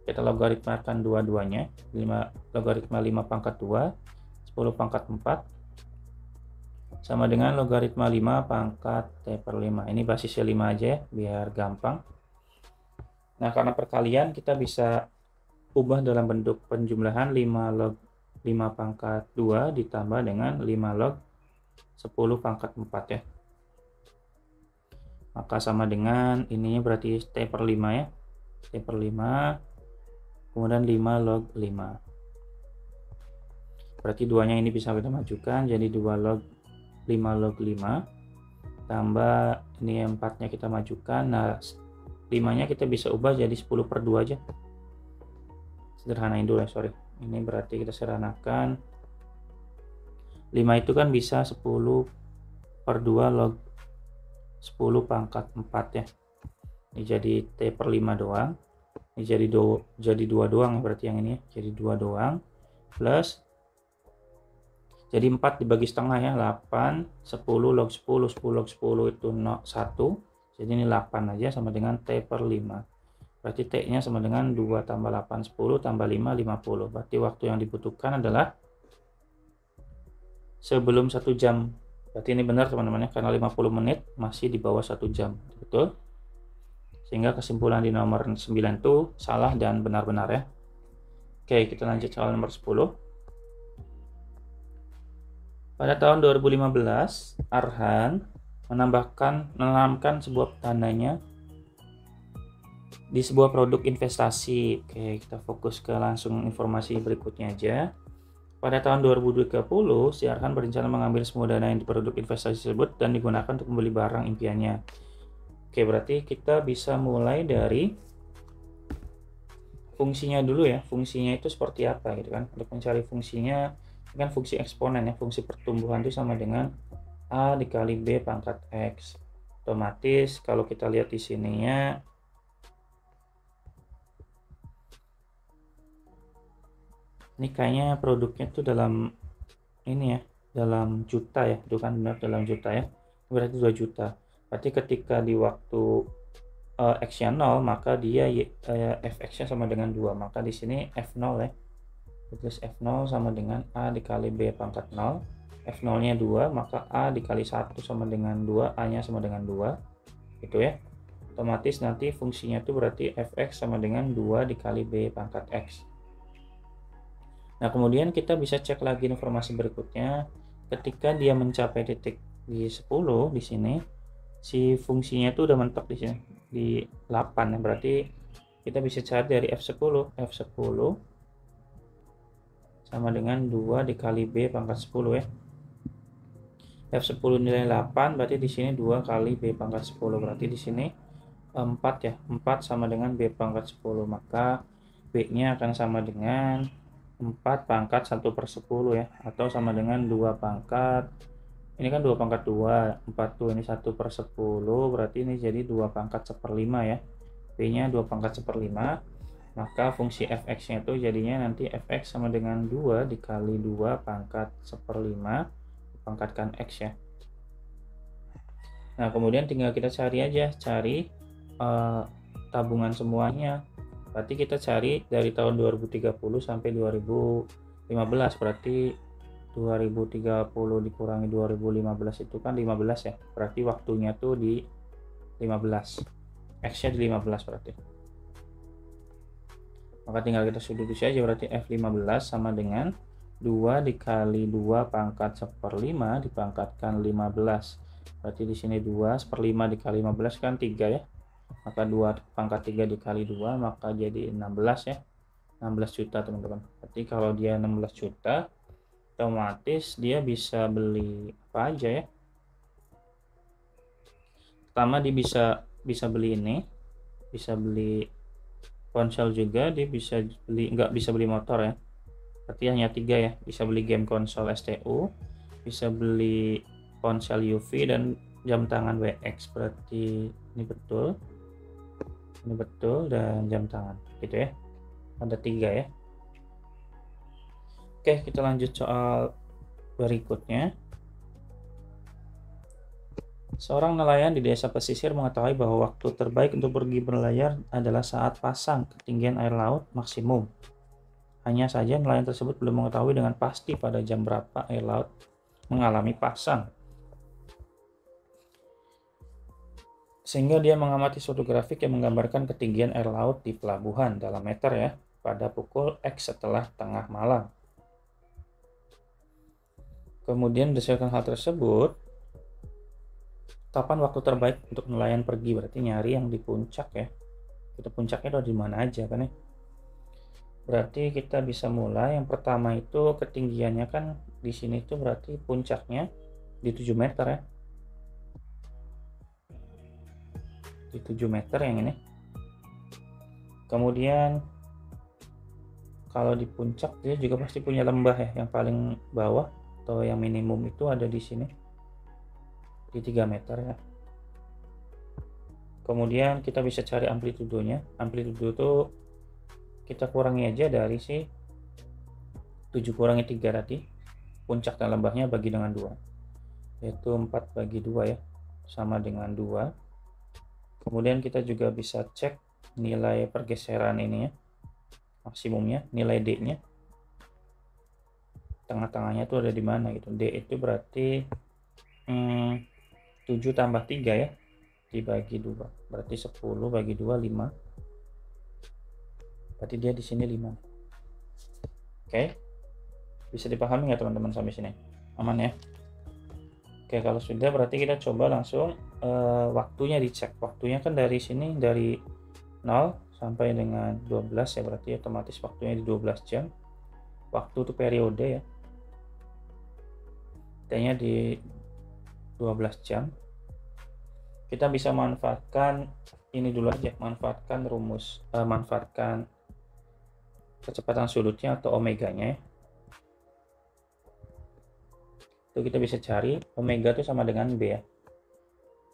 [SPEAKER 1] Kita logaritmakan dua-duanya. Logaritma 5 pangkat 2, 10 pangkat 4. Sama dengan logaritma 5 pangkat T per 5. Ini basisnya 5 aja ya, biar gampang. Nah, karena perkalian kita bisa ubah dalam bentuk penjumlahan 5 log 5 pangkat 2 ditambah dengan 5 log 10 pangkat 4 ya. Maka sama dengan ininya berarti T per 5 ya. T per 5, kemudian 5 log 5. Berarti duanya ini bisa kita majukan jadi 5 log 5 tambah ini 4-nya kita majukan. Nah, 5-nya kita bisa ubah jadi 10 per 2 aja. Sederhanain dulu ya, sorry. Ini berarti kita sederhanakan. 5 itu kan bisa 10 per 2 log 10 pangkat 4 ya. Ini jadi T per 5 doang. Ini jadi 2 doang berarti yang ini ya. Jadi 2 doang. Plus. Jadi 4 dibagi setengah ya. 8, 10 log 10. 10 log 10 itu 1. Jadi ini 8 aja sama dengan T per 5. Berarti T-nya sama dengan 2 tambah 8, 10 tambah 5, 50. Berarti waktu yang dibutuhkan adalah sebelum 1 jam. Berarti ini benar teman-teman ya. Karena 50 menit masih di bawah 1 jam. Betul? Sehingga kesimpulan di nomor 9 itu salah dan benar-benar ya. Oke, kita lanjut soal nomor 10. Pada tahun 2015, Arhan menanamkan sebuah tandanya di sebuah produk investasi. Oke, kita fokus ke langsung informasi berikutnya aja. Pada tahun 2030, si Arhan berencana mengambil semua dana yang di produk investasi tersebut dan digunakan untuk membeli barang impiannya. Oke, berarti kita bisa mulai dari fungsinya dulu ya. Fungsinya itu seperti apa gitu kan. Untuk mencari fungsinya, kan fungsi eksponen ya. Fungsi pertumbuhan itu sama dengan A dikali B pangkat X. Otomatis kalau kita lihat di sininya, ini kayaknya produknya tuh dalam ini ya, dalam juta ya. Itu kan benar dalam juta ya. Berarti 2 juta. Berarti ketika di waktu X-nya 0, maka dia Fx-nya sama dengan 2. Maka di sini F0 ya. Tulis F0 sama dengan A dikali B pangkat 0. F0-nya 2, maka A dikali 1 sama dengan 2. A-nya sama dengan 2. Gitu ya. Otomatis nanti fungsinya itu berarti Fx sama dengan 2 dikali B pangkat X. Nah, kemudian kita bisa cek lagi informasi berikutnya. Ketika dia mencapai titik di 10 di sini, si fungsinya itu udah mentok di sini di 8 ya. Berarti kita bisa cari dari F10 sama dengan 2 dikali B pangkat 10 ya. F10 nilai 8, berarti di sini 2 kali B pangkat 10. Berarti di sini 4 ya. 4 sama dengan B pangkat 10. Maka B-nya akan sama dengan 4 pangkat 1 per 10 ya. Atau sama dengan 2 pangkat, ini kan 2 pangkat 2, 4 tuh, ini 1 per 10, berarti ini jadi 2 pangkat 1/5 ya. B-nya 2 pangkat 1/5, maka fungsi Fx-nya itu jadinya nanti Fx sama dengan 2 dikali 2 pangkat 1/5, pangkatkan X ya. Nah, kemudian tinggal kita cari aja, cari tabungan semuanya. Berarti kita cari dari tahun 2030 sampai 2015, berarti 2030 dikurangi 2015 itu kan 15 ya, berarti waktunya tuh di 15, X-nya di 15 berarti. Maka tinggal kita suduti saja, berarti F15 sama dengan 2 dikali 2 pangkat 1/5 dipangkatkan 15. Berarti di sini 2 1/5 dikali 15 kan 3 ya. Maka 2 pangkat 3 dikali 2 maka jadi 16 ya. 16 juta teman-teman. Berarti kalau dia 16 juta otomatis dia bisa beli apa aja ya. Pertama dia bisa beli ini, bisa beli ponsel juga, dia bisa beli, nggak bisa beli motor ya. Berarti hanya 3 ya, bisa beli game konsol STU, bisa beli ponsel UV dan jam tangan WX. Berarti ini betul dan jam tangan gitu ya, ada 3 ya. Oke, kita lanjut soal berikutnya. Seorang nelayan di desa pesisir mengetahui bahwa waktu terbaik untuk pergi berlayar adalah saat pasang ketinggian air laut maksimum. Hanya saja nelayan tersebut belum mengetahui dengan pasti pada jam berapa air laut mengalami pasang. Sehingga dia mengamati suatu grafik yang menggambarkan ketinggian air laut di pelabuhan dalam meter ya, pada pukul X setelah tengah malam. Kemudian berdasarkan hal tersebut, kapan waktu terbaik untuk nelayan pergi, berarti nyari yang di puncak ya. Kita puncaknya udah di mana aja kan ya. Berarti kita bisa mulai, yang pertama itu ketinggiannya kan di sini tuh berarti puncaknya di 7 meter ya. Di 7 meter yang ini. Kemudian kalau di puncak dia juga pasti punya lembah ya, yang paling bawah atau yang minimum itu ada di sini di 3 meter ya. Kemudian kita bisa cari amplitudonya. Amplitudo itu kita kurangi aja dari si 7 kurangi 3 tadi, puncak dan lembahnya bagi dengan 2, yaitu 4 bagi 2 ya, sama dengan 2. Kemudian kita juga bisa cek nilai pergeseran ini ya, maksimumnya, nilai D nya tengah-tengahnya tuh ada di mana gitu. D itu berarti 7 tambah 3 ya, dibagi 2, berarti 10 bagi 2 5, berarti dia di sini 5. Oke, bisa dipahami nggak teman-teman sampai sini? Aman ya? Oke, kalau sudah berarti kita coba langsung waktunya dicek. Waktunya kan dari sini dari 0 sampai dengan 12 ya, berarti otomatis waktunya di 12 jam. Waktu itu periode ya, T-nya di 12 jam. Kita bisa manfaatkan ini dulu aja, manfaatkan rumus, manfaatkan kecepatan sudutnya atau omeganya ya. Itu kita bisa cari omega itu sama dengan B ya.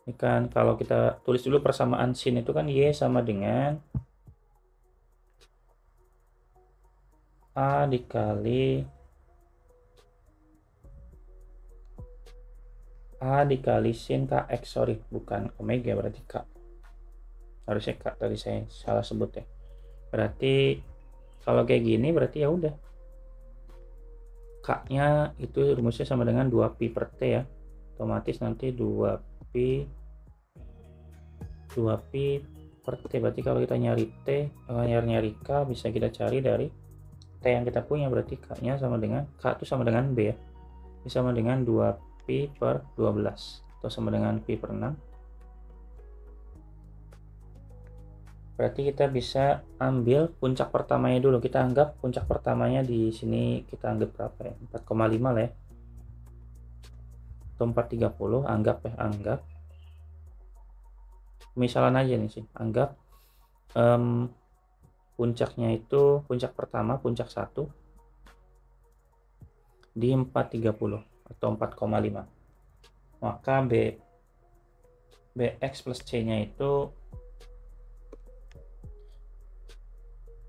[SPEAKER 1] Ini kan kalau kita tulis dulu persamaan sin itu kan Y sama dengan A dikali sin Kx, sorry bukan omega, berarti K, harusnya K, tadi saya salah sebut ya. Berarti kalau kayak gini berarti ya udah K nya itu rumusnya sama dengan 2pi per T ya, otomatis nanti 2pi per T. Berarti kalau kita nyari T, nyari K, bisa kita cari dari T yang kita punya, berarti K nya sama dengan, K itu sama dengan B ya, ini sama dengan 2pi per 12 atau sama dengan pi per 6. Berarti kita bisa ambil puncak pertamanya dulu. Kita anggap puncak pertamanya di sini kita anggap berapa ya, 4,5 lah ya, atau 430, anggap ya, anggap misalan aja nih sih, anggap puncaknya itu, puncak pertama, puncak 1 di 430 atau 4,5, maka Bx plus C nya itu,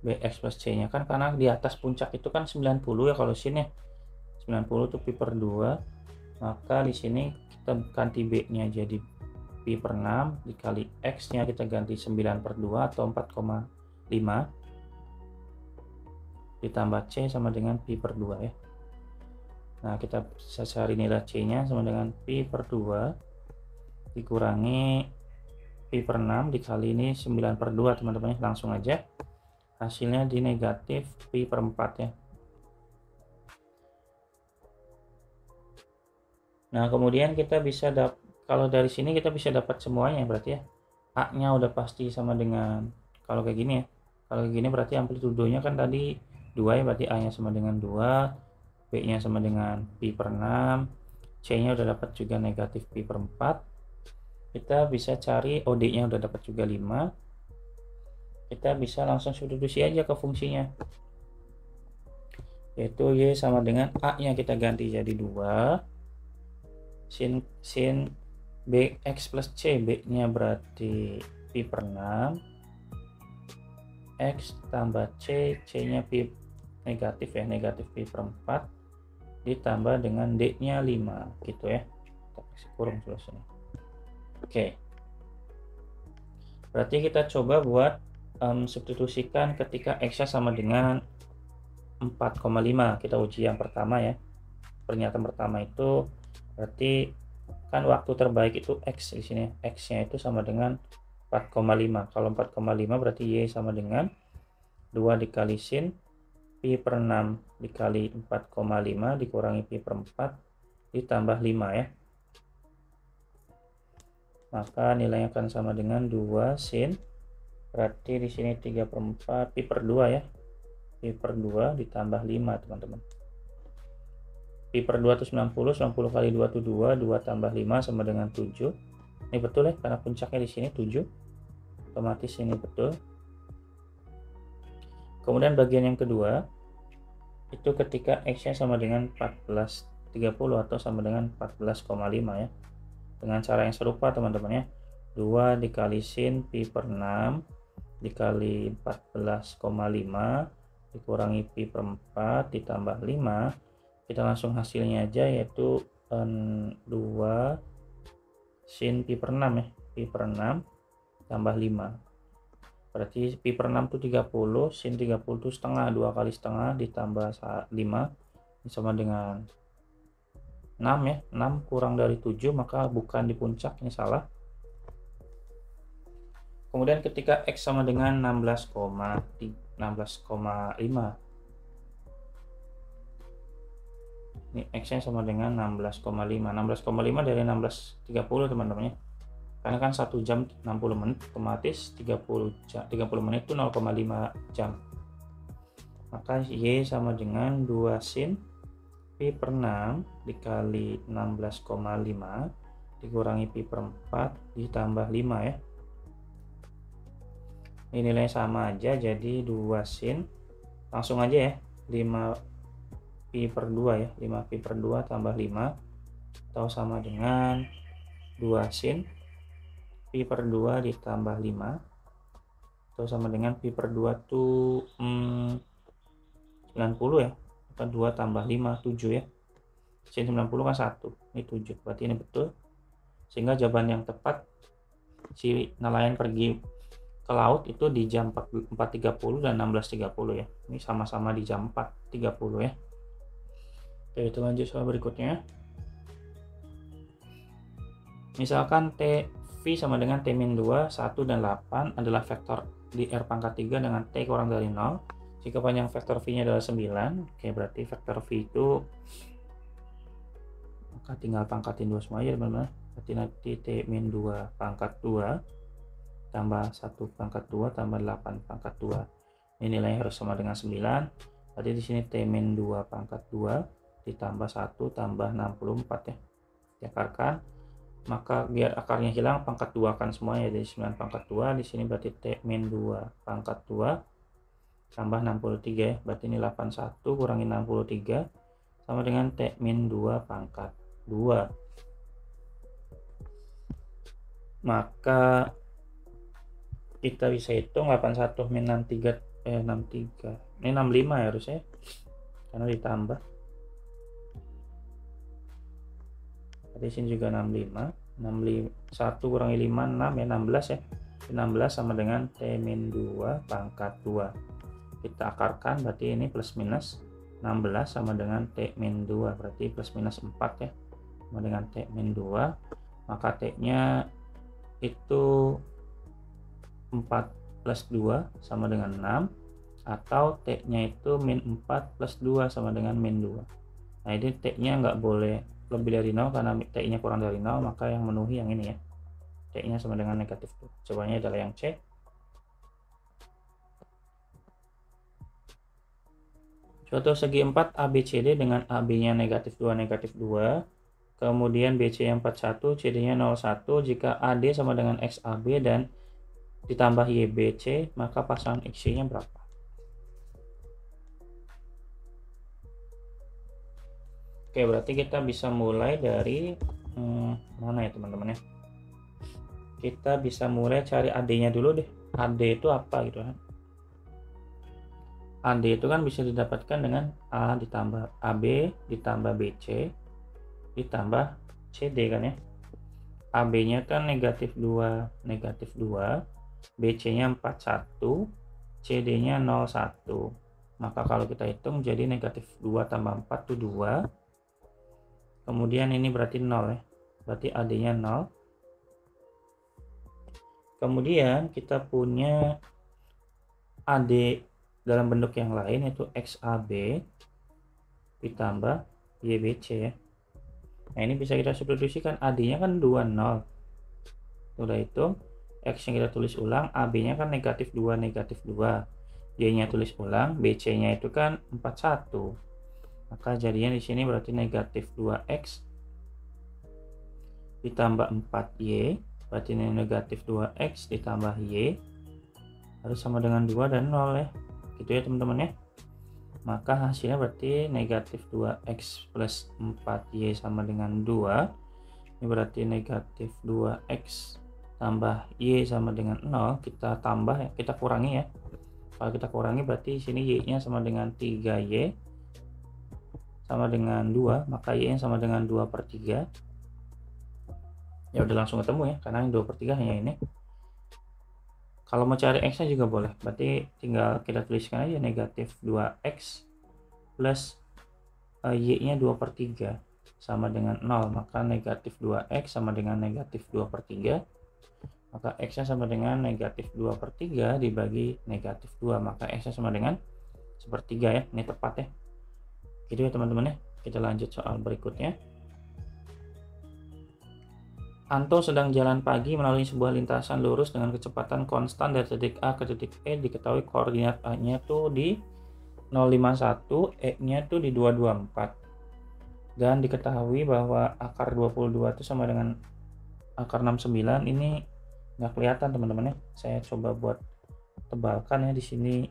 [SPEAKER 1] Bx plus C nya kan karena di atas puncak itu kan 90 ya, kalau sini 90 tuh pi per 2, Maka di sini kita ganti B-nya jadi pi per 6 dikali X-nya kita ganti 9/2 atau 4,5 ditambah C sama dengan pi per 2 ya. Nah, kita bisa cari nilai C-nya sama dengan pi per 2 dikurangi pi per 6 dikali ini 9/2 teman-teman, langsung aja hasilnya di negatif pi per 4 ya. Nah, kemudian kita bisa kalau dari sini kita bisa dapat semuanya berarti ya. A-nya udah pasti sama dengan, kalau kayak gini ya. Kalau kayak gini berarti amplitudenya kan tadi 2 ya, berarti A-nya sama dengan 2, B-nya sama dengan pi per 6, C-nya udah dapat juga negatif pi per 4. Kita bisa cari OD-nya udah dapat juga 5. Kita bisa langsung substitusi aja ke fungsinya. Yaitu Y sama dengan A-nya kita ganti jadi 2. Sin Bx plus C, B-nya berarti pi per 6. X tambah C, C-nya pi negatif ya, negatif pi per 4. Ditambah dengan D-nya 5 gitu ya. Kita kasih kurung selesai. Oke. Berarti kita coba buat substitusikan ketika X-nya sama dengan 4,5. Kita uji yang pertama ya. Pernyataan pertama itu berarti kan waktu terbaik itu X di sini. X-nya itu sama dengan 4,5. Kalau 4,5 berarti Y sama dengan 2 dikali sin pi per 6 dikali 4,5 dikurangi pi per 4 ditambah 5 ya. Maka nilainya akan sama dengan 2 sin, berarti di sini 3/4 pi per 2 ya. Pi per 2 ditambah 5 teman-teman. Pi per 2 itu 90, 90 kali 2 itu 2, 2 tambah 5 sama dengan 7. Ini betul ya, karena puncaknya di sini 7. Otomatis ini betul. Kemudian bagian yang kedua, itu ketika X-nya sama dengan 14,30 atau sama dengan 14,5 ya. Dengan cara yang serupa teman-teman ya. 2 dikali sin pi per 6 dikali 14,5 dikurangi pi per 4 ditambah 5. Kita langsung hasilnya aja, yaitu 2 sin pi per 6 ya, pi per 6 tambah 5. Berarti pi per 6 itu 30, sin 30 itu setengah, 2 kali setengah ditambah 5 ini sama dengan 6 ya. 6 kurang dari 7, maka bukan di puncak, ini salah. Kemudian ketika X sama dengan 16,5, ini X-nya sama dengan 16,5. 16,5 dari 16,30 teman-teman ya. Karena kan 1 jam 60 menit, otomatis 30 menit itu 0,5 jam. Maka Y sama dengan 2 sin pi per 6 dikali 16,5 dikurangi pi per 4 ditambah 5 ya. Ini nilainya sama aja, jadi 2 sin. Langsung aja ya, 5 pi per 2 ya, 5 pi per 2 tambah 5 atau sama dengan 2 sin pi per 2 ditambah 5 atau sama dengan pi per 2 itu 90 ya, atau 2 tambah 5 7 ya. Sin 90 kan 1, ini 7, berarti ini betul. Sehingga jawaban yang tepat, si nelayan pergi ke laut itu di jam 4.30 dan 16.30 ya. Ini sama-sama di jam 4.30 ya. Oke, kita lanjut soal berikutnya. Misalkan V sama dengan T min 2, 1 dan 8 adalah vektor di R pangkat 3 dengan T kurang dari 0. Jika panjang vektor V-nya adalah 9, oke, berarti vektor V itu, maka tinggal pangkatin 2 semua aja teman-teman. Berarti nanti T min 2 pangkat 2 tambah 1 pangkat 2 tambah 8 pangkat 2. Ini nilainya harus sama dengan 9. Berarti di sini T min 2 pangkat 2 ditambah 1 tambah 64 ya. Diakarkan, maka biar akarnya hilang pangkat 2 kan semuanya, jadi 9 pangkat 2. Di sini berarti T min 2 pangkat 2 tambah 63 ya. Berarti ini 81 kurangi 63 sama dengan T min 2 pangkat 2. Maka kita bisa hitung 81 min 63 ini 65 ya harusnya, karena ditambah. Di sini juga 65. 1 kurangi 5, 6 ya, 16 ya. 16 sama dengan T-2 pangkat 2. Kita akarkan, berarti ini plus minus 16 sama dengan T-2, berarti plus minus 4 ya, sama dengan T-2. Maka T-nya itu 4 plus 2 sama dengan 6, atau T-nya itu min 4 plus 2 sama dengan min 2. Nah, ini T-nya nggak boleh lebih dari 0 karena T-nya kurang dari 0, maka yang memenuhi yang ini ya. T-nya sama dengan negatif 2. Jawabannya adalah yang C. Suatu segi 4 ABCD dengan AB-nya negatif 2, negatif 2. Kemudian BC-nya 41, CD-nya 01. Jika AD sama dengan XAB dan ditambah YBC, maka pasangan XY-nya berapa? Oke, berarti kita bisa mulai dari mana ya teman-teman ya? Kita bisa mulai cari AD-nya dulu deh. AD itu apa gitu kan? AD itu kan bisa didapatkan dengan A ditambah AB ditambah BC ditambah CD kan ya. AB-nya kan negatif 2, negatif 2. BC-nya 41, CD-nya 01. Maka kalau kita hitung jadi negatif 2 tambah 4 itu 2. Kemudian ini berarti 0 ya. Berarti AD-nya 0. Kemudian kita punya AD dalam bentuk yang lain, yaitu XAB ditambah YBC ya. Nah, ini bisa kita substitusikan. AD-nya kan 20. Udah itu X-nya kita tulis ulang, AB-nya kan negatif 2, negatif 2. Y-nya tulis ulang, BC-nya itu kan 41. Maka jadinya di sini berarti negatif 2X ditambah 4Y. Berarti ini negatif 2X ditambah Y harus sama dengan 2 dan 0 ya. Gitu ya teman-teman ya. Maka hasilnya berarti negatif 2X plus 4Y sama dengan 2. Ini berarti negatif 2X tambah Y sama dengan 0. Kita tambah ya, kita kurangi ya. Kalau kita kurangi berarti sini Y-nya sama dengan 3Y sama dengan 2. Maka Y-nya sama dengan 2/3. Ya udah langsung ketemu ya, karena 2/3 hanya ini. Kalau mau cari X nya juga boleh, berarti tinggal kita tuliskan aja negatif 2X plus Y nya 2/3 sama dengan 0. Maka negatif 2X sama dengan negatif 2/3. Maka X nya sama dengan negatif 2/3 dibagi negatif 2. Maka X nya sama dengan 1/3 ya, ini tepat ya. Gitu ya teman-teman ya. Kita lanjut soal berikutnya. Anto sedang jalan pagi melalui sebuah lintasan lurus dengan kecepatan konstan dari titik A ke titik E. Diketahui koordinat A-nya tuh di 051, E-nya tuh di 224. Dan diketahui bahwa akar 22 itu sama dengan akar 69. Ini nggak kelihatan teman-teman ya. Saya coba buat tebalkan ya. Di sini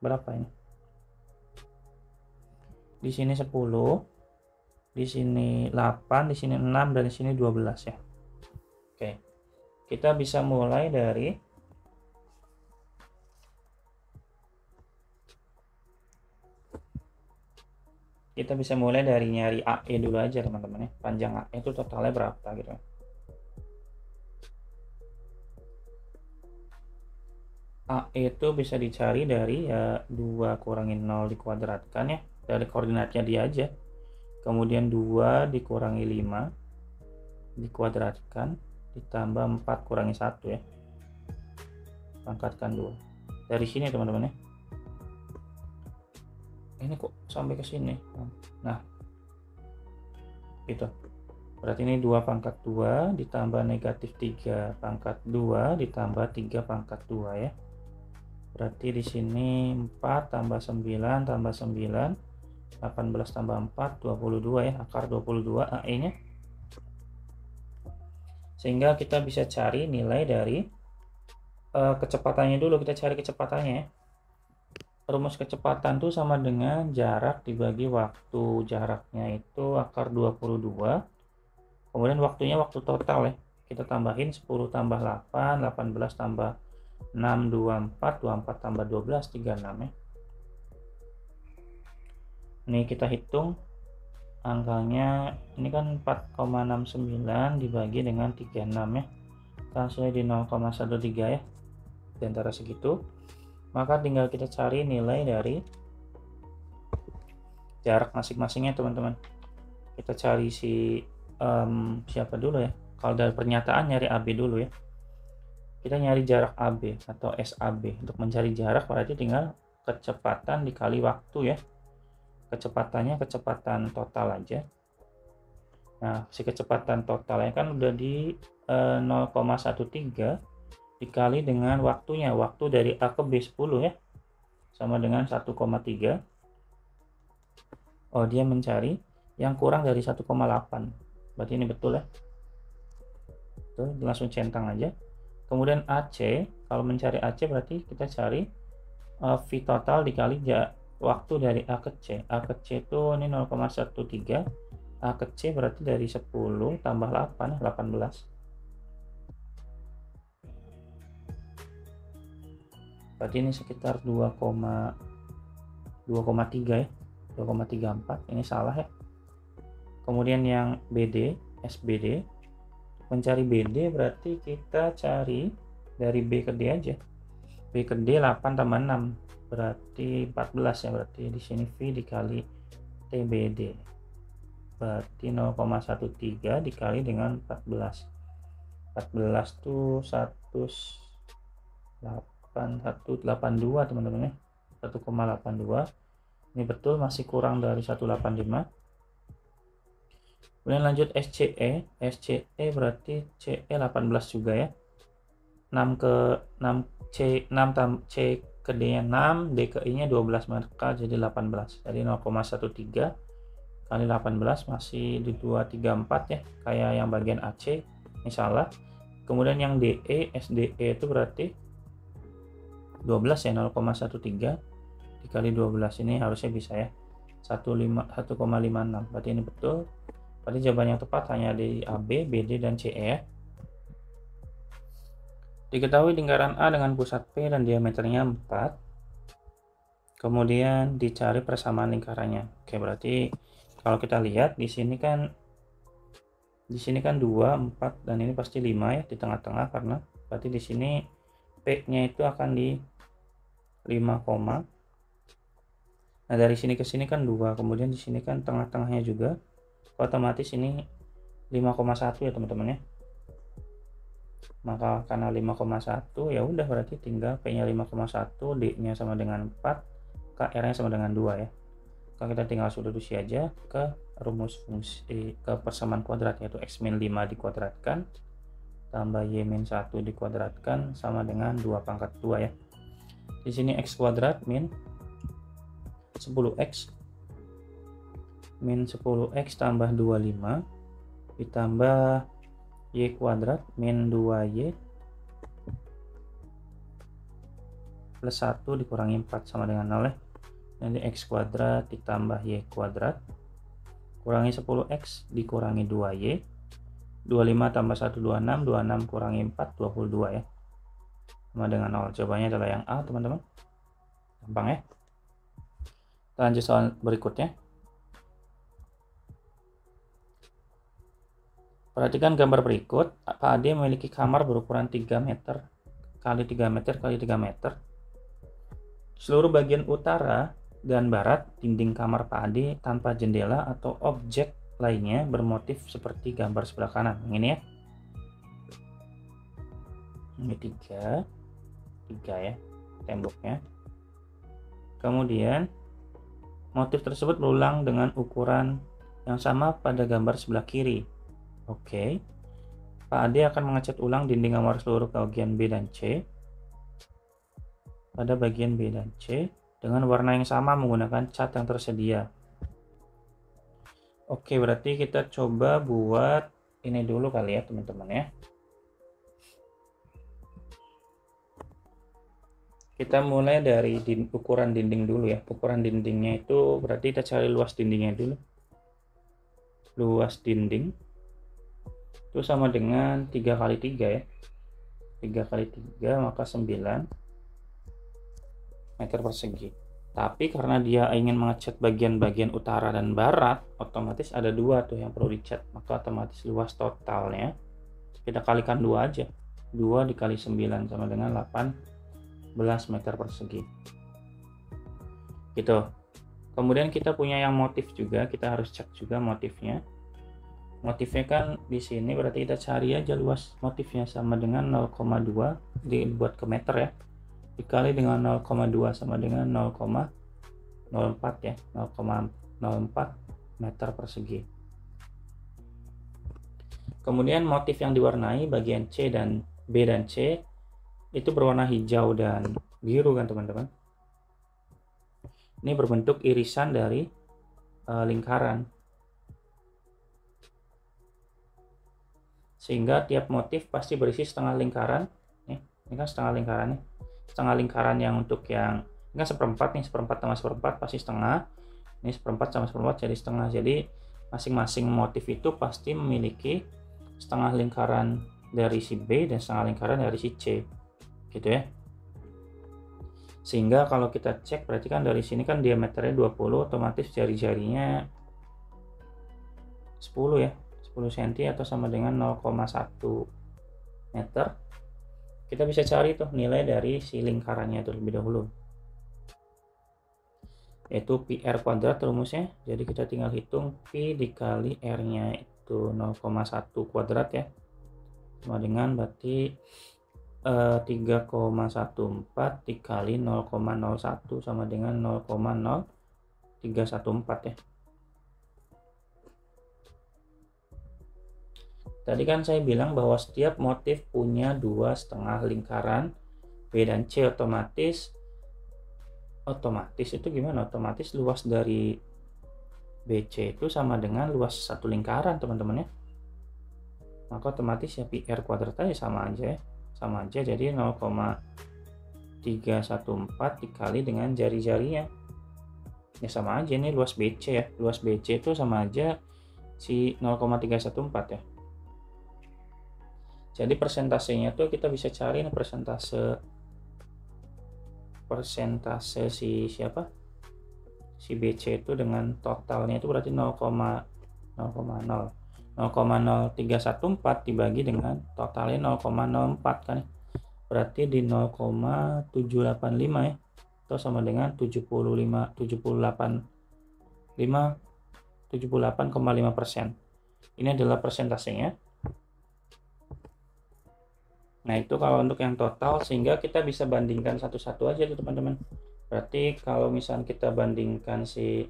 [SPEAKER 1] berapa ini? Di sini 10, di sini 8, di sini 6, dan di sini 12 ya. Oke, kita bisa mulai dari nyari AE dulu aja teman-teman ya. Panjang AE itu totalnya berapa gitu. AE itu bisa dicari dari ya 2 kurangi 0 dikuadratkan ya, dari koordinatnya dia aja. Kemudian 2 dikurangi 5 dikuadratkan ditambah 4 kurangi 1 ya, pangkatkan 2. Dari sini teman-teman ya. Ini kok sampai ke sini. Nah, itu berarti ini 2 pangkat 2 ditambah negatif 3 pangkat 2 ditambah 3 pangkat 2 ya. Berarti di sini 4 tambah 9 tambah 9, 18 tambah 4, 22 ya, akar 22 AE nya. Sehingga kita bisa cari nilai dari kecepatannya dulu. Kita cari kecepatannya ya. Rumus kecepatan itu sama dengan jarak dibagi waktu. Jaraknya itu akar 22. Kemudian waktunya waktu total ya. Kita tambahin 10 tambah 8, 18 tambah 6, 24, 24 tambah 12, 36 ya. Ini kita hitung angkanya ini kan 4,69 dibagi dengan 36 ya, hasilnya di 0,13 ya, di antara segitu. Maka tinggal kita cari nilai dari jarak masing-masingnya teman-teman. Kita cari siapa dulu ya, kalau dari pernyataan nyari AB dulu ya, kita nyari jarak AB atau SAB. Untuk mencari jarak berarti tinggal kecepatan dikali waktu ya, kecepatannya kecepatan total aja. Nah, si kecepatan totalnya kan udah di 0,13 dikali dengan waktunya, waktu dari A ke B 10 ya, sama dengan 1,3. Oh, dia mencari yang kurang dari 1,8, berarti ini betul ya. Tuh, langsung centang aja. Kemudian AC, kalau mencari AC berarti kita cari V total dikali waktu dari A ke C. A ke C itu ini 0,13, A ke C berarti dari 10 tambah 8, 18. Berarti ini sekitar 2,3 ya, 2,34. Ini salah ya. Kemudian yang BD, SBD, mencari BD berarti kita cari dari B ke D aja. B ke D 8 tambah 6 berarti 14 ya, berarti di sini V dikali TBD berarti 0,13 dikali dengan 14 tuh 182 teman-teman ya, 1,82. Ini betul, masih kurang dari 185. Kemudian lanjut SCE berarti CE 18 juga ya, 6 ke 6 C 6 C ke D nya 6, D ke I nya 12, maka jadi 18. Jadi 0,13 kali 18 masih di 234 ya, kayak yang bagian AC ini salah. Kemudian yang DE, SDE itu berarti 12 ya, 0,13 dikali 12 ini harusnya bisa ya, 1,56, berarti ini betul. Berarti jawaban yang tepat hanya di AB, BD, dan CE ya. Diketahui lingkaran A dengan pusat P dan diameternya 4. Kemudian dicari persamaan lingkarannya. Oke, berarti kalau kita lihat di sini kan 2, 4 dan ini pasti 5 ya di tengah-tengah, karena berarti di sini P-nya itu akan di 5, nah dari sini ke sini kan 2, kemudian di sini kan tengah-tengahnya juga, otomatis ini 5,1 ya teman-teman ya. Maka karena 5,1 ya udah, berarti tinggal P-nya 5,1, D-nya sama dengan 4, KR-nya sama dengan 2 ya. Kalau kita tinggal substitusi aja ke rumus fungsi, ke persamaan kuadrat, yaitu X-5 dikuadratkan tambah Y-1 dikuadratkan sama dengan 2 pangkat 2 ya. Di sini X kuadrat min 10X tambah 25 ditambah Y kuadrat min 2Y plus 1 dikurangi 4 sama dengan 0 ya. Nanti X kuadrat ditambah Y kuadrat kurangi 10X dikurangi 2Y, 25 tambah 1 26, 26 kurangi 4 22 ya, sama dengan 0. Jawabannya adalah yang A teman-teman, gampang ya. Kita lanjut soal berikutnya. Perhatikan gambar berikut. Pak Ade memiliki kamar berukuran 3 meter kali 3 meter kali 3 meter. Seluruh bagian utara dan barat dinding kamar Pak Ade tanpa jendela atau objek lainnya bermotif seperti gambar sebelah kanan. Yang ini ya. Ini 3 ya temboknya. Kemudian motif tersebut berulang dengan ukuran yang sama pada gambar sebelah kiri. Oke, Pak Ade akan mengecat ulang dinding kamar seluruh bagian B dan C pada bagian B dan C dengan warna yang sama menggunakan cat yang tersedia. Oke, berarti kita coba buat ini dulu kali ya teman-teman ya. Kita mulai dari ukuran dinding dulu ya. Ukuran dindingnya itu berarti kita cari luas dindingnya dulu. Luas dinding itu sama dengan 3 kali 3 ya. 3 kali 3 maka 9 meter persegi. Tapi karena dia ingin mengecat bagian-bagian utara dan barat, otomatis ada dua tuh yang perlu dicat. Maka otomatis luas totalnya kita kalikan 2 aja. 2 dikali 9 sama dengan 18 meter persegi. Gitu. Kemudian kita punya yang motif juga, kita harus cek juga motifnya. Motifnya kan di sini berarti kita cari aja luas motifnya sama dengan 0,2 dibuat ke meter ya. Dikali dengan 0,2 sama dengan 0,04 ya, 0,04 meter persegi. Kemudian motif yang diwarnai bagian C dan B dan C itu berwarna hijau dan biru kan teman-teman. Ini berbentuk irisan dari lingkaran. Sehingga tiap motif pasti berisi setengah lingkaran. Ini kan setengah lingkaran nih. Setengah lingkaran yang untuk yang ini kan seperempat nih, seperempat sama seperempat pasti setengah. Ini seperempat sama seperempat jadi setengah. Jadi masing-masing motif itu pasti memiliki setengah lingkaran dari si B dan setengah lingkaran dari si C, gitu ya. Sehingga kalau kita cek berarti kan dari sini kan diameternya 20, otomatis jari-jarinya 10 ya, 10 cm atau sama dengan 0,1 meter. Kita bisa cari tuh nilai dari si lingkarannya terlebih dahulu, yaitu pi r kuadrat rumusnya. Jadi kita tinggal hitung pi dikali r nya itu 0,1 kuadrat ya, sama dengan berarti 3,14 dikali 0,01 sama dengan 0,0314 ya. Tadi kan saya bilang bahwa setiap motif punya 2,5 lingkaran B dan C, otomatis itu gimana? Otomatis luas dari BC itu sama dengan luas satu lingkaran teman-teman ya. Maka otomatis ya pi r kuadrat aja sama aja ya. Sama aja, jadi 0,314 dikali dengan jari-jarinya. Ya sama aja, ini luas BC ya. Luas BC itu sama aja si 0,314 ya. Jadi persentasenya tuh kita bisa cari nih persentase si siapa? Si BC itu dengan totalnya itu berarti 0,0314 dibagi dengan totalnya 0,04 kan. Berarti di 0,785 ya. Atau sama dengan 78,5%. Ini adalah persentasenya. Nah, itu kalau untuk yang total, sehingga kita bisa bandingkan satu-satu aja tuh teman-teman. Berarti kalau misalnya kita bandingkan si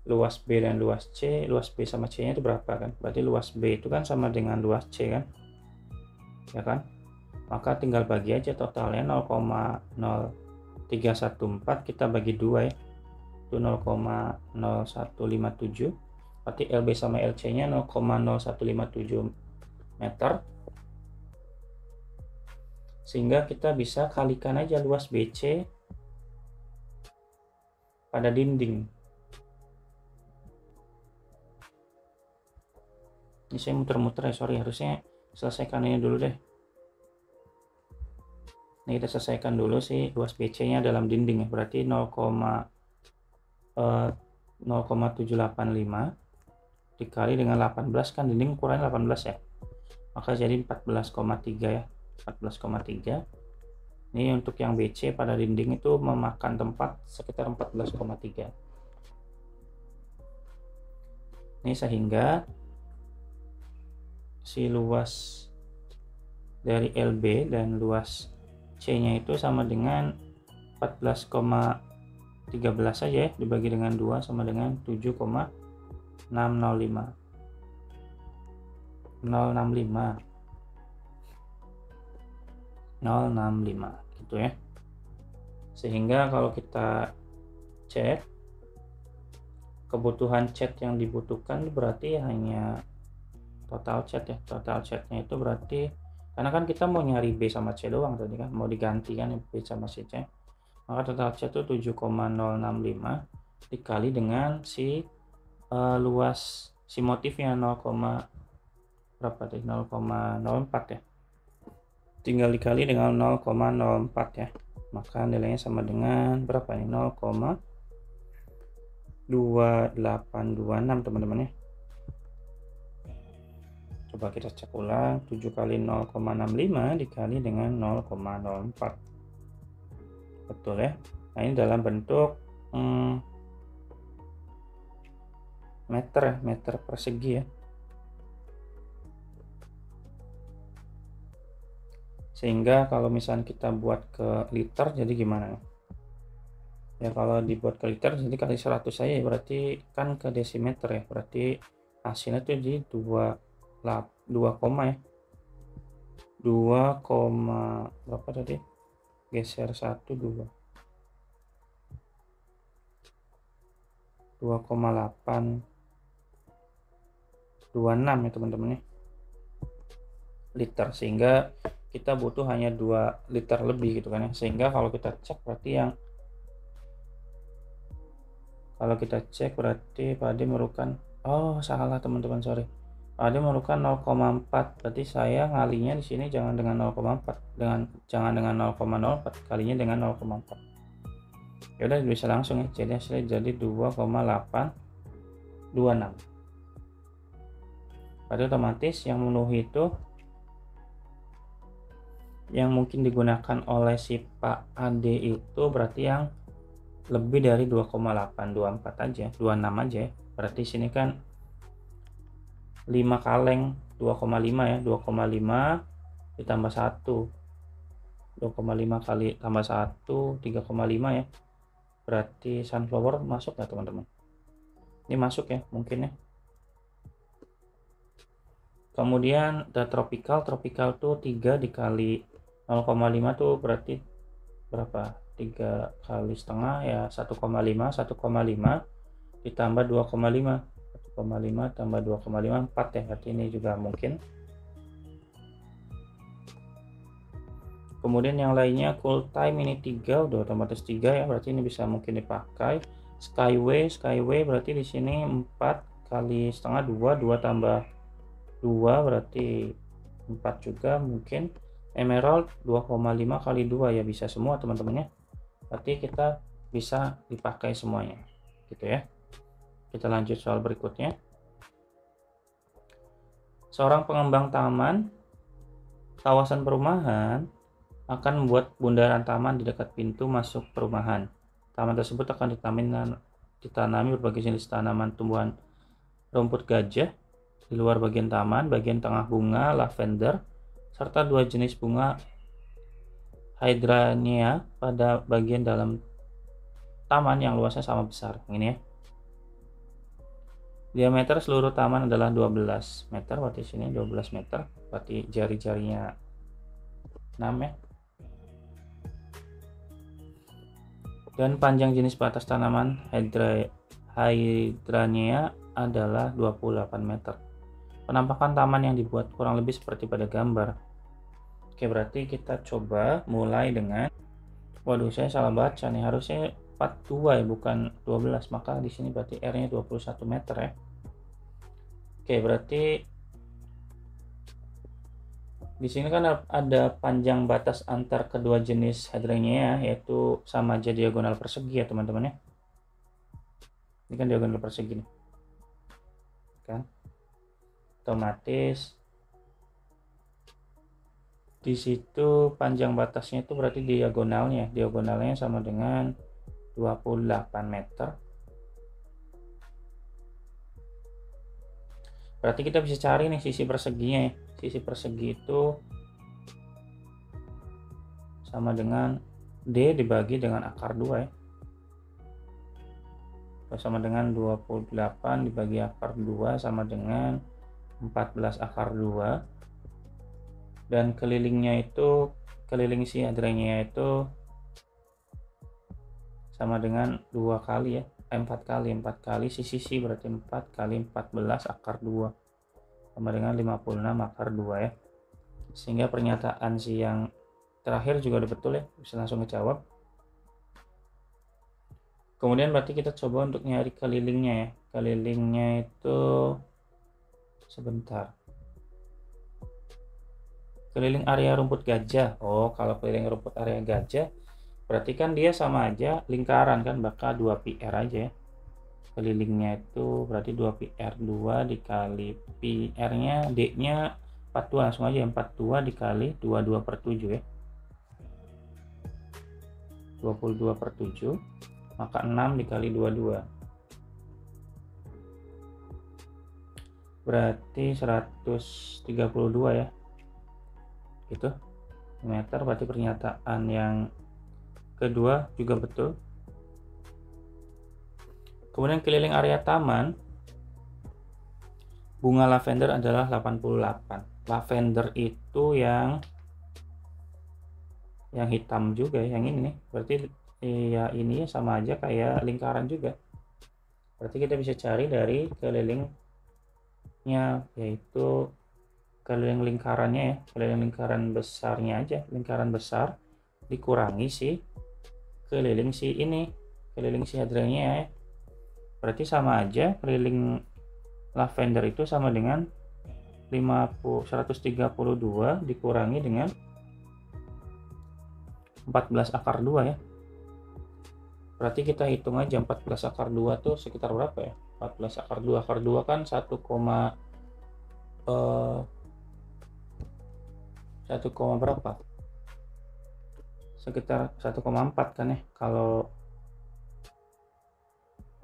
[SPEAKER 1] luas B dan luas C, luas B sama C nya itu berapa kan? Berarti luas B itu kan sama dengan luas C kan? Ya kan? Maka tinggal bagi aja totalnya 0,0314 kita bagi 2 ya. Itu 0,0157. Berarti LB sama LC nya 0,0157 meter. Sehingga kita bisa kalikan aja luas BC pada dinding. Ini saya muter-muter ya, sorry, harusnya selesaikan ini dulu deh. Ini kita selesaikan dulu sih luas BC nya dalam dinding ya, berarti 0,785 dikali dengan 18 kan dinding ukurannya 18 ya, maka jadi 14,3 ya, 14,3. Ini untuk yang BC pada dinding itu memakan tempat sekitar 14,3. Ini sehingga si luas dari LB dan luas C nya itu sama dengan 14,13 saja ya, dibagi dengan 2 sama dengan 7,605 gitu ya. Sehingga kalau kita cek kebutuhan cat yang dibutuhkan berarti hanya total cat ya. Total catnya itu berarti, karena kan kita mau nyari B sama C doang tadi kan, mau diganti kan B sama C, maka total cat itu 7,065 dikali dengan si luas si motifnya 0,04 ya, tinggal dikali dengan 0,04 ya, maka nilainya sama dengan berapa nih, 0,0314 2826 teman-teman ya. Coba kita cek ulang, 7 kali 0,65 dikali dengan 0,04. Betul ya. Nah ini dalam bentuk meter ya, meter persegi ya. Sehingga kalau misalnya kita buat ke liter jadi gimana ya, kalau dibuat ke liter jadi kali 100 saja ya, berarti kan ke desimeter ya, berarti hasilnya tuh di 2 koma ya, 2, berapa tadi, geser 1, 2,826 ya teman-teman ya, liter. Sehingga kita butuh hanya 2 liter lebih gitu kan ya. Sehingga kalau kita cek berarti Pak Ade memerlukan, oh salah teman-teman, sorry, Pak Ade memerlukan 0,4, berarti saya ngalinya di sini jangan dengan 0,4, jangan dengan 0,04, kalinya dengan 0,4. Ya udah bisa langsung ya, jadi hasilnya jadi 2,826. Pada otomatis yang memenuhi itu yang mungkin digunakan oleh si Pak Ade itu berarti yang lebih dari 2,824 aja, 26 aja ya. Berarti sini kan 5 kaleng 2,5 ya, 2,5 ditambah 1, 2,5 kali tambah 1, 3,5 ya. Berarti sunflower masuk nggak teman-teman? Ini masuk ya mungkin ya. Kemudian ada tropical tuh 3 dikali 0,5 tuh berarti berapa? 3 kali setengah ya, 1,5 ditambah 2,5, 1,5 tambah 2,5, 4 ya, berarti ini juga mungkin. Kemudian yang lainnya cool time ini 3, udah otomatis 3 ya, berarti ini bisa mungkin dipakai. Skyway berarti di sini 4 kali setengah 2 tambah 2 berarti 4 juga mungkin. Emerald 2,5 kali 2 ya, bisa semua teman-teman ya. Berarti kita bisa dipakai semuanya gitu ya. Kita lanjut soal berikutnya. Seorang pengembang taman kawasan perumahan akan membuat bundaran taman di dekat pintu masuk perumahan. Taman tersebut akan ditanami berbagai jenis tanaman tumbuhan rumput gajah di luar bagian taman, bagian tengah bunga lavender, serta 2 jenis bunga hydrangea pada bagian dalam taman yang luasnya sama besar. Ini ya. Diameter seluruh taman adalah 12 meter, berarti sini 12 meter, berarti jari-jarinya 6 ya. Dan panjang jenis batas tanaman hydrangea adalah 28 meter. Penampakan taman yang dibuat kurang lebih seperti pada gambar. Oke, berarti kita coba mulai dengan, waduh saya salah baca nih, harusnya 42 ya bukan 12, maka di sini berarti R-nya 21 meter ya. Oke, berarti di sini kan ada panjang batas antar kedua jenis hydrangea yaitu sama aja diagonal persegi ya teman-teman ya. Ini kan diagonal persegi nih. Kan? Otomatis di situ panjang batasnya itu berarti diagonalnya sama dengan 28 meter. Berarti kita bisa cari nih sisi perseginya ya. Sisi persegi itu sama dengan D dibagi dengan akar 2 ya. Sama dengan 28 dibagi akar 2 sama dengan 14 akar 2. Dan keliling si hydrangea itu sama dengan 2 kali ya, 4 kali sisi berarti 4 kali 14 akar 2 sama dengan 56 akar 2 ya. Sehingga pernyataan si yang terakhir juga udah betul ya, bisa langsung dijawab. Kemudian berarti kita coba untuk nyari kelilingnya ya. Kelilingnya itu sebentar. Keliling area rumput gajah. Oh, kalau keliling rumput area gajah berarti kan dia sama aja lingkaran kan, bakal 2 PR aja ya. kelilingnya itu berarti 2πr2 dikali πr-nya, D-nya 42, langsung aja 42 dikali 22/7 ya, 22/7, maka 6 dikali 22 berarti 132 ya, gitu meter. Berarti pernyataan yang kedua juga betul. Kemudian keliling area taman, bunga lavender adalah 88. Lavender itu yang hitam juga, yang ini nih. Berarti ya ini sama aja kayak lingkaran juga. Berarti kita bisa cari dari kelilingnya, yaitu keliling lingkarannya ya, keliling lingkaran besarnya aja, lingkaran besar dikurangi si keliling si ini, keliling si hadrannya ya. Berarti sama aja, keliling lavender itu sama dengan 132 dikurangi dengan 14/2 ya. Berarti kita hitung aja 14/2 tuh sekitar berapa ya? 14/2, akar 2 kan 1, berapa? Sekitar 1,4 kan ya. Kalau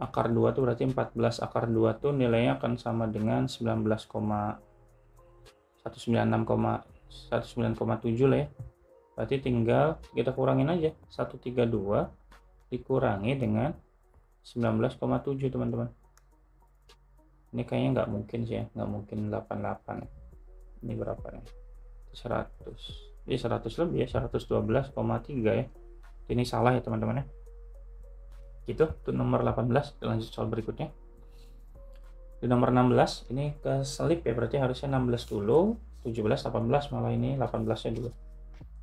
[SPEAKER 1] akar 2 tuh berarti 14/2 tuh nilainya akan sama dengan 196,7 lah ya. Berarti tinggal kita kurangin aja, 132 dikurangi dengan 19,7 teman-teman. Ini kayaknya nggak mungkin sih ya, nggak mungkin 88. Ini berapa nih? 100. Ini 100 lebih ya, 112,3 ya. Ini salah ya teman-teman ya. Gitu, untuk nomor 18. Kita lanjut soal berikutnya. Di nomor 16 ini keselip ya, berarti harusnya 16 dulu, 17, 18, malah ini 18-nya dulu.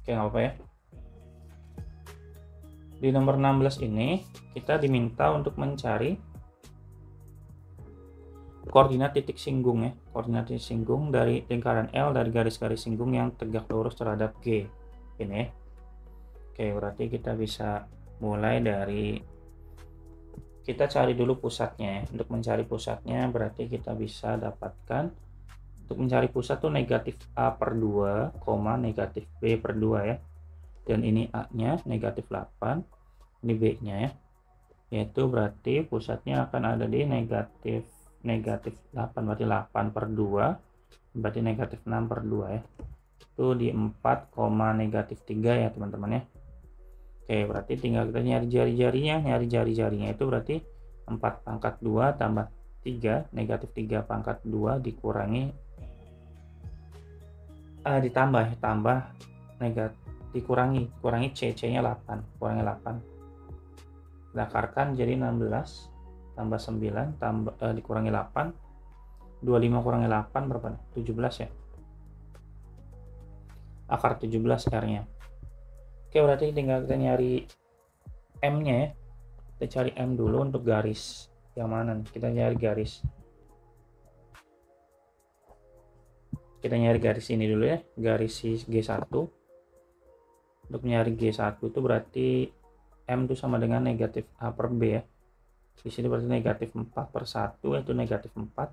[SPEAKER 1] Oke, nggak apa-apa ya. Di nomor 16 ini kita diminta untuk mencari koordinat titik singgung ya, koordinat titik singgung dari lingkaran L dari garis-garis singgung yang tegak lurus terhadap G ini ya. Oke, berarti kita bisa mulai dari, kita cari dulu pusatnya ya. Untuk mencari pusatnya berarti kita bisa dapatkan, untuk mencari pusat tuh negatif A/2, negatif B/2 ya. Dan ini A-nya negatif 8, ini B-nya ya. Yaitu berarti pusatnya akan ada di negatif 8, berarti 8/2, berarti negatif 6/2 ya. Itu di 4, negatif 3 ya teman-teman ya. Oke, berarti tinggal kita nyari jari-jarinya, itu berarti 4/2 tambah 3, negatif 3/2 dikurangi, tambah negatif, dikurangi C-nya 8, kurangi 8. Kita akarkan jadi 16 tambah 9 dikurangi 8, 25 kurangi 8 berapa? 17 ya. Akar 17 R-nya. Oke, berarti tinggal kita nyari M-nya ya. Kita cari M dulu untuk garis yang mana nih? Kita nyari garis. Kita nyari garis ini dulu ya, garis si G1. Untuk nyari G1 itu berarti M itu sama dengan negatif A/B ya. Di sini berarti negatif 4/1, itu negatif 4.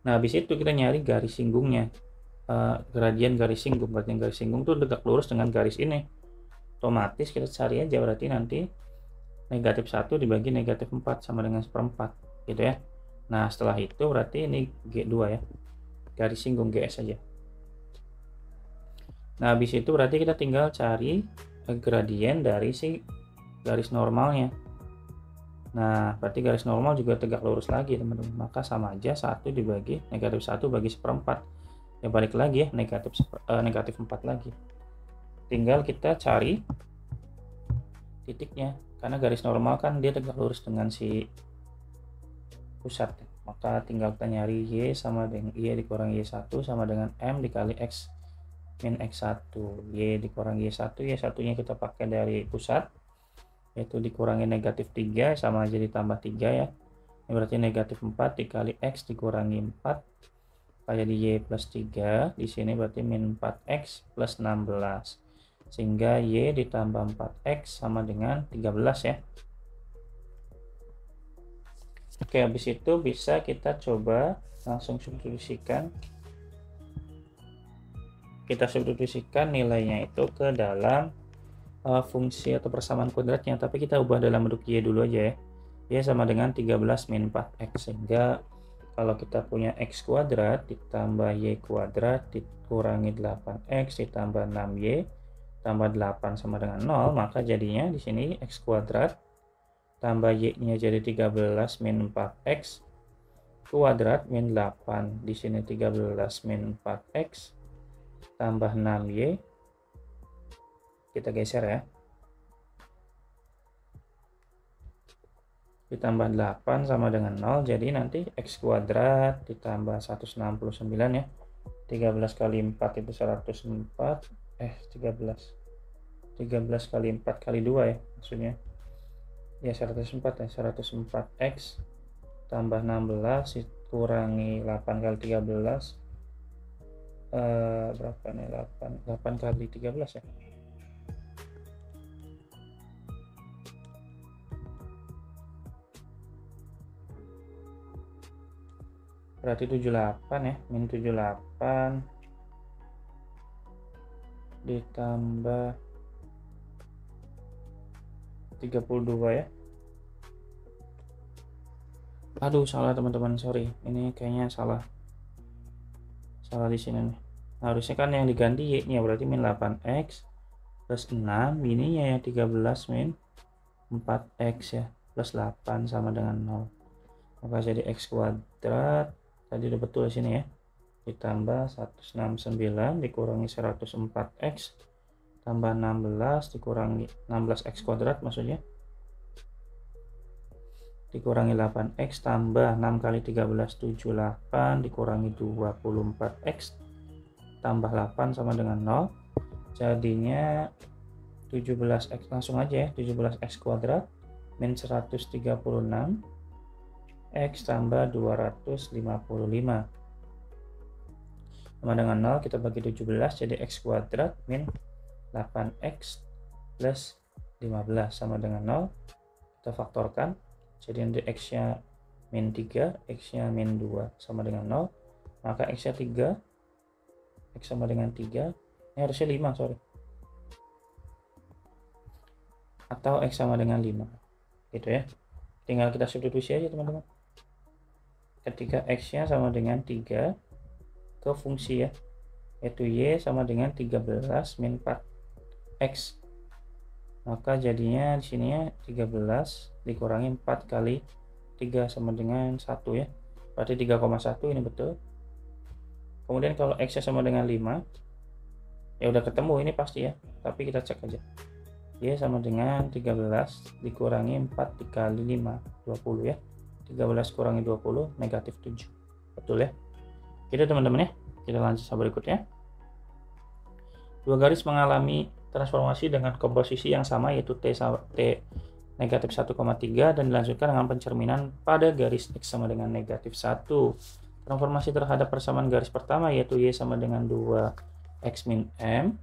[SPEAKER 1] Nah, habis itu kita nyari garis singgungnya. Gradien garis singgung, berarti garis singgung itu tegak lurus dengan garis ini. Otomatis kita cari aja, berarti nanti negatif 1 dibagi negatif 4 sama dengan 1/4 gitu ya. Nah, setelah itu berarti ini G2 ya, garis singgung GS aja. Nah, habis itu berarti kita tinggal cari gradien dari si garis normalnya. Nah, berarti garis normal juga tegak lurus lagi teman-teman, maka sama aja 1 dibagi negatif 1 bagi 1/4 ya, balik lagi ya, negatif 4 lagi. Tinggal kita cari titiknya, karena garis normal kan dia tegak lurus dengan si pusat, maka tinggal kita nyari Y sama dengan Y dikurangi Y1 sama dengan M dikali X min X1, Y dikurangi Y1, Y1-nya kita pakai dari pusat, yaitu dikurangi negatif 3 sama aja ditambah 3 ya. Ini berarti negatif 4 dikali X dikurangi 4, jadi Y plus 3, di sini berarti min 4X plus 16, sehingga Y ditambah 4X sama dengan 13 ya. Oke, habis itu bisa kita coba langsung substitusikan. Kita substitusikan nilainya itu ke dalam fungsi atau persamaan kuadratnya, tapi kita ubah dalam bentuk Y dulu aja ya. Y sama dengan 13 min 4x, sehingga kalau kita punya x kuadrat ditambah y kuadrat dikurangi 8x ditambah 6y tambah 8 sama dengan 0, maka jadinya di sini x kuadrat tambah y-nya jadi 13 min 4x kuadrat min 8, di sini 13 min 4x tambah 6y, kita geser ya, ditambah 8 sama dengan 0, jadi nanti x kuadrat ditambah 169 ya, 13 kali 4 itu 104, 13 kali 4 kali 2 ya maksudnya ya, 104 ya, 104x tambah 16 kurangi 8 kali 13, berapa nih, 8 kali 13 ya, berarti 78 ya, min 78 ditambah 32 ya. Aduh, salah teman-teman, sorry, ini kayaknya salah di sini nih. Harusnya kan yang diganti y-nya, berarti min 8x plus 6, ininya ya 13 min 4x ya, plus 8 sama dengan 0, maka jadi x kuadrat tadi udah betul di sini ya, ditambah 169 dikurangi 104x tambah 16 dikurangi 16x kuadrat maksudnya, dikurangi 8x tambah 6 kali 13 78 dikurangi 24x tambah 8 sama dengan 0, jadinya 17x, langsung aja ya, 17x kuadrat min 136 x tambah 255 sama dengan 0, kita bagi 17 jadi x kuadrat min 8x plus 15 sama dengan 0, kita faktorkan jadi nanti x nya min 3, x nya min 2 sama dengan 0, maka x nya 3, x sama dengan 3, ini harusnya 5 sorry, atau x sama dengan 5 gitu ya, tinggal kita substitusi aja teman-teman, ketika x nya sama dengan 3 ke fungsi ya, yaitu y sama dengan 13 min 4x, maka jadinya di sini ya 13 dikurangi 4 kali 3 sama dengan 1 ya, berarti 3,1, ini betul. Kemudian kalau x nya sama dengan 5 ya udah ketemu ini pasti ya, tapi kita cek aja, y sama dengan 13 dikurangi 4 dikali 5 20 ya, 13 kurangi 20 negatif 7, betul ya. Gitu teman-teman ya, kita lanjut sama berikutnya. Dua garis mengalami transformasi dengan komposisi yang sama, yaitu T negatif 1,3, dan dilanjutkan dengan pencerminan pada garis X sama dengan negatif 1. Transformasi terhadap persamaan garis pertama, yaitu Y sama dengan 2X min M,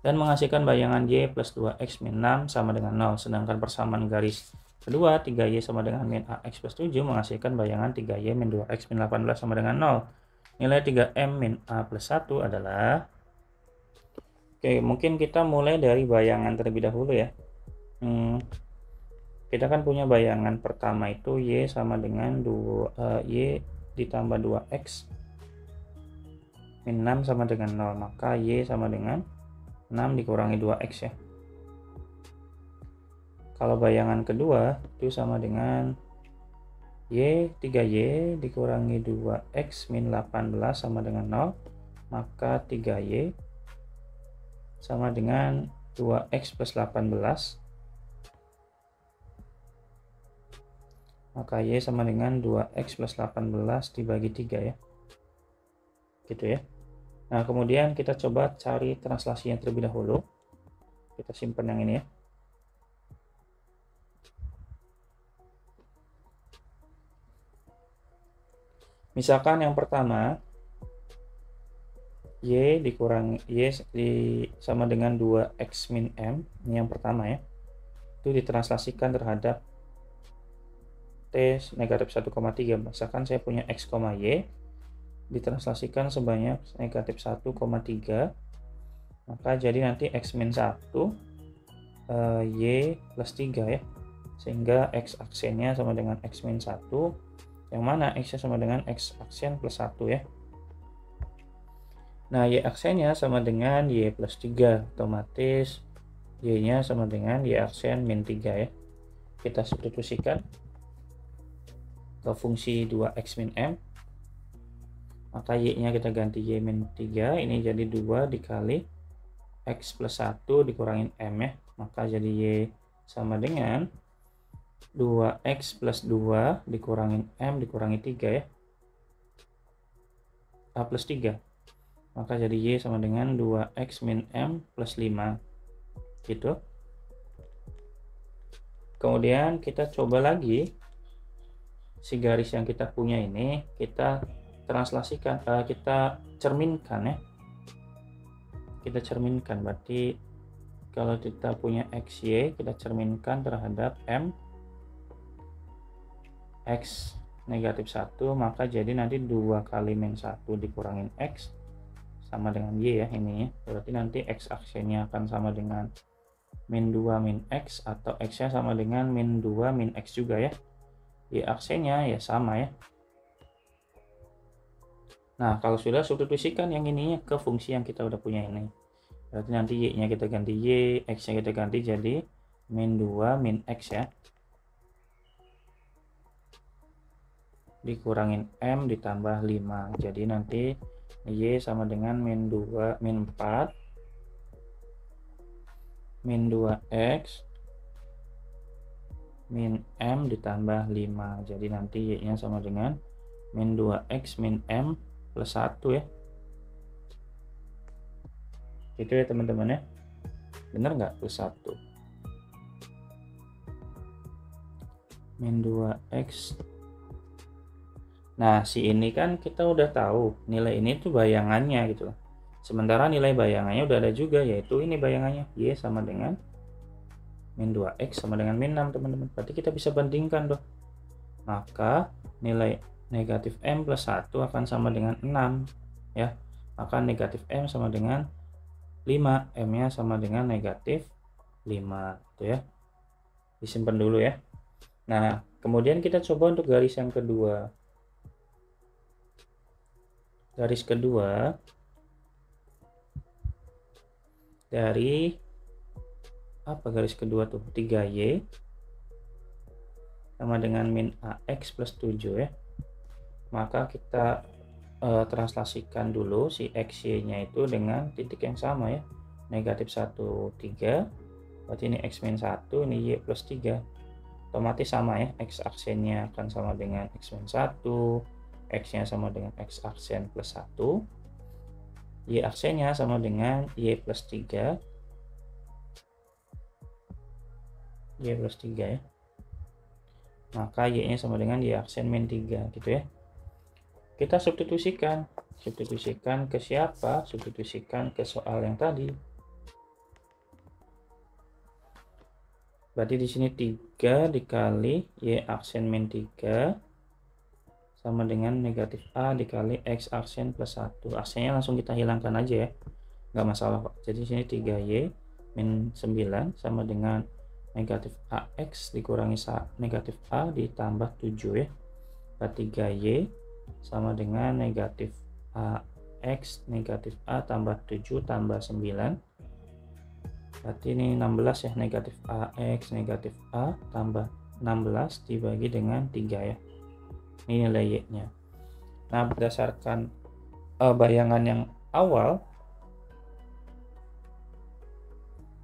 [SPEAKER 1] dan menghasilkan bayangan Y plus 2X min 6 sama dengan 0. Sedangkan persamaan garis kedua, 3Y sama dengan min AX plus 7, menghasilkan bayangan 3Y min 2X min 18 sama dengan 0. Nilai 3M min A plus 1 adalah, oke, mungkin kita mulai dari bayangan terlebih dahulu ya. Kita kan punya bayangan pertama itu Y sama dengan 2Y ditambah 2X min 6 sama dengan 0, maka Y sama dengan 6 dikurangi 2X ya. Kalau bayangan kedua itu sama dengan Y 3Y dikurangi 2X min 18 sama dengan 0, maka 3Y sama dengan 2X plus 18, maka Y sama dengan 2X plus 18 dibagi 3 ya, gitu ya. Nah kemudian kita coba cari translasinya terlebih dahulu, kita simpan yang ini ya. Misalkan yang pertama Y dikurangi Y sama dengan 2X min M, ini yang pertama ya, itu ditranslasikan terhadap T otomatis negatif 1,3. Misalkan saya punya X, Y, ditranslasikan sebanyak negatif 1,3, maka jadi nanti X min 1, Y plus 3 ya. Sehingga X aksennya sama dengan X min 1, yang mana X-nya sama dengan X aksen plus 1 ya. Nah, Y aksennya sama dengan Y plus 3, otomatis Y-nya sama dengan Y aksen min 3 ya. Kita substitusikan ke fungsi 2X min M, maka Y-nya kita ganti Y min 3, ini jadi 2 dikali X plus 1 dikurangin M ya, maka jadi Y sama dengan 2X plus 2 dikurangin M dikurangi 3 ya, A plus 3, maka jadi Y sama dengan 2X min M plus 5 gitu. Kemudian kita coba lagi si garis yang kita punya ini, kita translasikan, kita cerminkan ya. Kita cerminkan, berarti kalau kita punya XY, kita cerminkan terhadap M X negatif 1, maka jadi nanti 2 kali min 1 dikurangin X sama dengan Y ya, ini ya. Berarti nanti X aksennya akan sama dengan min 2 min X, atau X-nya sama dengan min 2 min X juga ya. Y aksennya ya sama ya. Nah, kalau sudah, substitusikan yang ininya ke fungsi yang kita udah punya ini. Berarti nanti Y-nya kita ganti Y, X-nya kita ganti jadi min 2 min X ya. Dikurangin M ditambah 5. Jadi nanti Y sama dengan min 2 min 4 min 2X min M ditambah 5. Jadi nanti Y-nya sama dengan min 2X min M plus 1 ya. Itu ya teman-teman ya. Bener nggak plus 1? Min 2X. Nah, si ini kan kita udah tahu nilai ini tuh bayangannya gitu. Sementara nilai bayangannya udah ada juga, yaitu ini bayangannya, Y sama dengan min 2X sama dengan min 6 teman-teman. Berarti kita bisa bandingkan dong. Maka nilai negatif M plus 1 akan sama dengan 6 ya. Maka negatif M sama dengan 5, M-nya sama dengan negatif 5 itu ya. Disimpan dulu ya. Nah, kemudian kita coba untuk garis yang kedua. Garis kedua dari apa garis kedua tuh? 3Y sama dengan min AX plus 7 ya. Maka kita translasikan dulu si XY-nya itu dengan titik yang sama ya. Negatif 1, 3. Berarti ini X min 1, ini Y plus 3. Otomatis sama ya. X aksennya akan sama dengan X min 1. X-nya sama dengan X aksen plus 1. Y aksennya sama dengan Y plus 3. Y plus 3 ya. Maka Y-nya sama dengan Y aksen min 3 gitu ya. Kita substitusikan ke siapa? Substitusikan ke soal yang tadi. Berarti di sini 3 dikali Y aksen min 3 sama dengan negatif A dikali X aksen plus 1. Aksennya langsung kita hilangkan aja ya, nggak masalah kok. Jadi di sini 3Y min 9 sama dengan negatif AX dikurangi negatif A ditambah 7 ya. Berarti 3Y sama dengan negatif AX negatif A tambah 7 tambah 9. Berarti ini 16 ya, negatif AX negatif A tambah 16 dibagi dengan 3 ya. Ini nilai Y-nya. Nah, berdasarkan bayangan yang awal,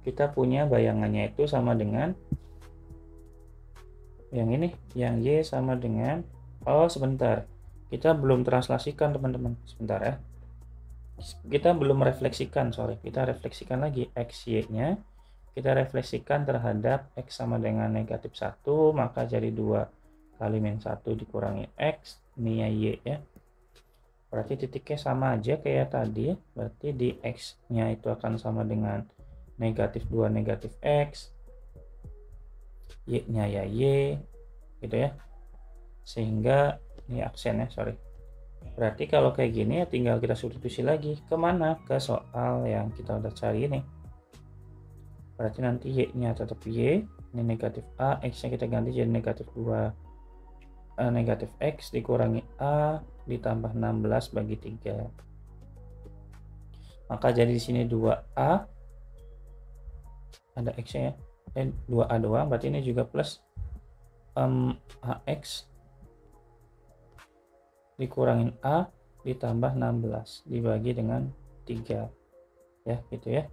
[SPEAKER 1] kita punya bayangannya itu sama dengan yang ini, yang Y sama dengan, oh sebentar, kita belum translasikan teman-teman, sebentar ya, kita belum refleksikan, kita refleksikan lagi XY-nya, kita refleksikan terhadap X sama dengan negatif 1, maka jadi 2 kali min 1 dikurangi X, ini ya Y ya. Berarti titiknya sama aja kayak tadi ya, berarti di X-nya itu akan sama dengan negatif 2 negatif X, Y-nya ya Y gitu ya. sehingga ini aksen ya, sorry. Berarti kalau kayak gini ya tinggal kita substitusi lagi kemana, ke soal yang kita udah cari ini. Berarti nanti y-nya tetap y, ini negatif a, x-nya kita ganti jadi negatif 2, negatif x dikurangi a ditambah 16 bagi 3. Maka jadi di sini 2a, ada x-nya ya, 2a doang, berarti ini juga plus ax dikurangin a ditambah 16 dibagi dengan 3 ya, gitu ya.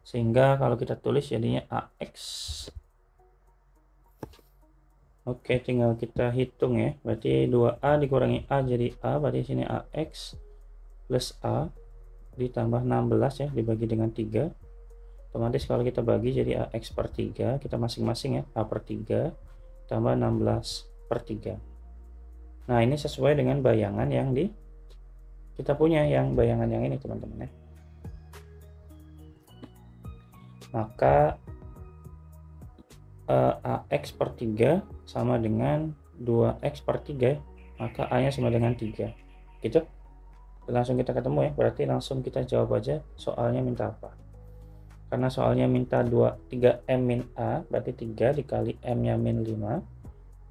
[SPEAKER 1] Sehingga kalau kita tulis jadinya ax. Oke, tinggal kita hitung ya. Berarti 2a dikurangi a jadi a, berarti sini ax plus a ditambah 16 ya dibagi dengan 3. Otomatis kalau kita bagi jadi ax per 3, kita masing-masing ya, a per 3 tambah 16 per 3. Nah, ini sesuai dengan bayangan yang kita punya, yang bayangan yang ini teman-teman ya. Maka ax per 3 sama dengan 2x per 3, maka a nya sama dengan 3 gitu. Langsung kita ketemu ya, berarti langsung kita jawab aja soalnya minta apa. Karena soalnya minta 3m min a, berarti 3 dikali m nya min 5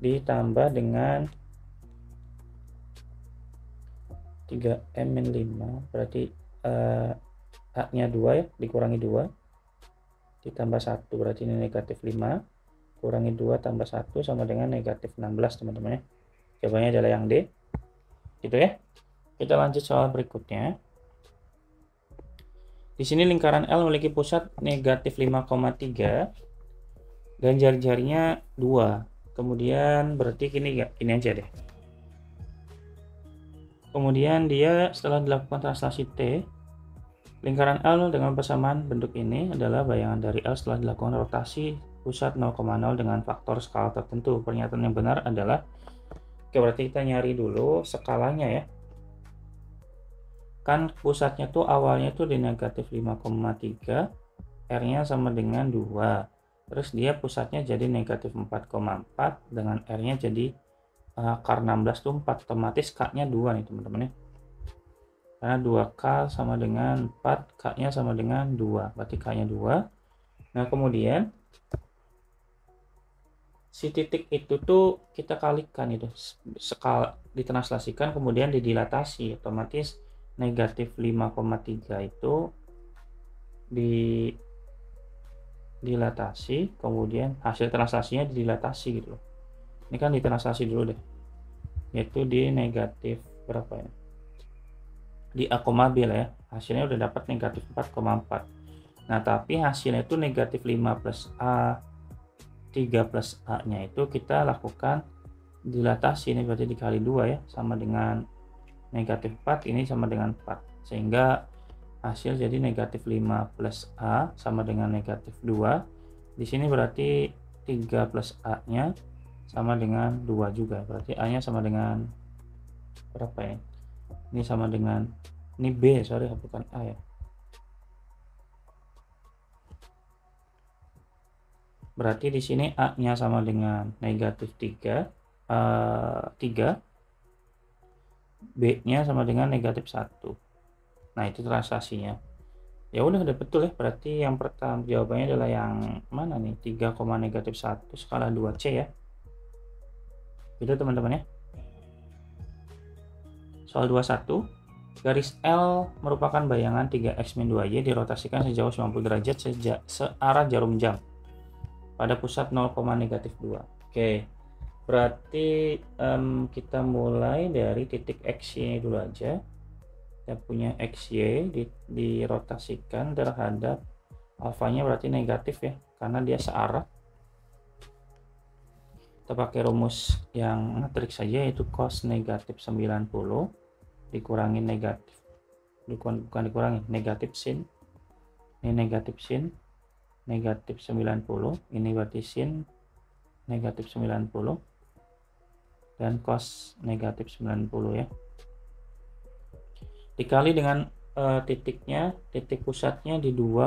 [SPEAKER 1] ditambah dengan 3m min 5, berarti a nya 2 ya, dikurangi 2 ditambah 1, berarti ini negatif 5 kurangi 2 tambah 1 sama dengan negatif 16 teman-teman ya. Jawabannya adalah yang D gitu ya. Kita lanjut soal berikutnya. Di sini lingkaran L memiliki pusat negatif 5,3 dan jari-jarinya 2. Kemudian berarti ini aja deh. Kemudian dia setelah dilakukan translasi T, lingkaran L dengan persamaan bentuk ini adalah bayangan dari L setelah dilakukan rotasi pusat 0,0 dengan faktor skala tertentu. Pernyataan yang benar adalah, oke, berarti kita nyari dulu skalanya ya. Kan pusatnya tuh awalnya tuh di negatif 5,3, R-nya sama dengan 2. Terus dia pusatnya jadi negatif 4,4 dengan R-nya jadi K 16 tuh 4, otomatis K-nya 2 nih teman-teman ya. Karena 2K sama dengan 4, K-nya sama dengan 2, berarti K-nya 2. Nah, kemudian si titik itu tuh kita kalikan itu, skala ditranslasikan kemudian didilatasi, otomatis negatif 5,3 itu dilatasi, kemudian hasil translasinya didilatasi gitu. Ini kan ditranslasi dulu deh, yaitu di negatif berapa ya? Di A, B lah ya, hasilnya udah dapat negatif 4,4. Nah, tapi hasilnya itu negatif 5 plus A, 3 plus A nya itu kita lakukan dilatasi, ini berarti dikali 2 ya, sama dengan negatif 4, ini sama dengan 4, sehingga hasil jadi negatif 5 plus A sama dengan negatif 2. Di sini berarti 3 plus A nya sama dengan 2 juga, berarti A nya sama dengan berapa ya? Ini sama dengan, ini B, sorry, bukan A ya. Berarti di sini A nya sama dengan negatif 3, B nya sama dengan negatif 1. Nah, itu translasinya. Ya udah betul ya, berarti yang pertama jawabannya adalah yang mana nih, 3, negatif 1 skala 2C ya. Gitu teman-teman ya. Soal 21, garis L merupakan bayangan 3x min 2y dirotasikan sejauh 90 derajat searah jarum jam pada pusat 0, negatif 2. Oke, berarti kita mulai dari titik XY dulu aja. Kita punya XY dirotasikan terhadap alfanya, berarti negatif ya, karena dia searah. Kita pakai rumus yang matriks saja, yaitu cos negatif 90 dikurangi negatif, bukan dikurangi, negatif sin, ini negatif sin negatif 90, ini berarti sin negatif 90 dan cos negatif 90 ya, dikali dengan titiknya, titik pusatnya di 2,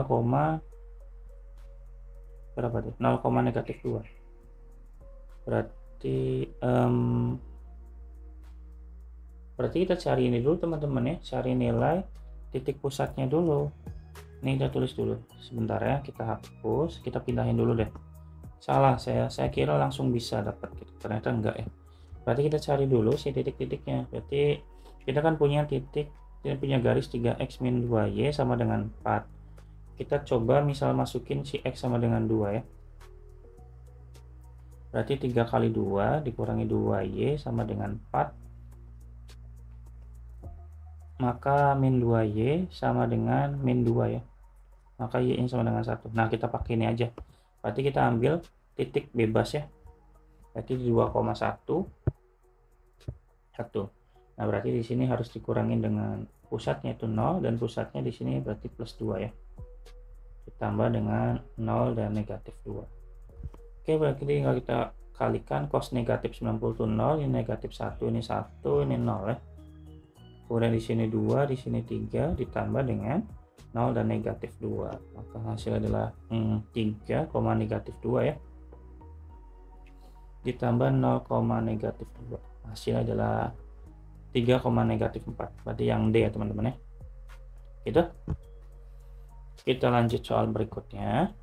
[SPEAKER 1] berapa tuh, 0, negatif 2. Berarti berarti kita cari ini dulu teman-teman ya, cari nilai titik pusatnya dulu. Ini kita tulis dulu sebentar ya, kita hapus, kita pindahin dulu deh. Salah, saya kira langsung bisa dapat gitu, ternyata enggak ya. Berarti kita cari dulu si titik-titiknya. Berarti kita kan punya titik, kita punya garis 3x min 2y sama dengan 4. Kita coba misal masukin si x sama dengan 2 ya. Berarti 3 kali 2 dikurangi 2y sama dengan 4. Maka min 2y sama dengan min 2 ya. Maka y ini sama dengan 1. Nah, kita pakai ini aja. Berarti kita ambil titik bebas ya. Berarti 2,1. 1. Nah, berarti di sini harus dikurangin dengan pusatnya itu 0 dan pusatnya di sini berarti plus 2 ya. Ditambah dengan 0 dan negatif 2. Oke, berarti tinggal kita kalikan cos negatif 90 itu 0, ini negatif 1, ini 1, ini 0 ya. Kemudian di sini 2, di sini 3 ditambah dengan 0 dan negatif 2. Maka hasil adalah 3, negatif 2 ya. Ditambah 0, negatif 2. Hasil adalah 3, negatif 4. Berarti yang D ya teman-teman ya. Gitu. Kita lanjut soal berikutnya.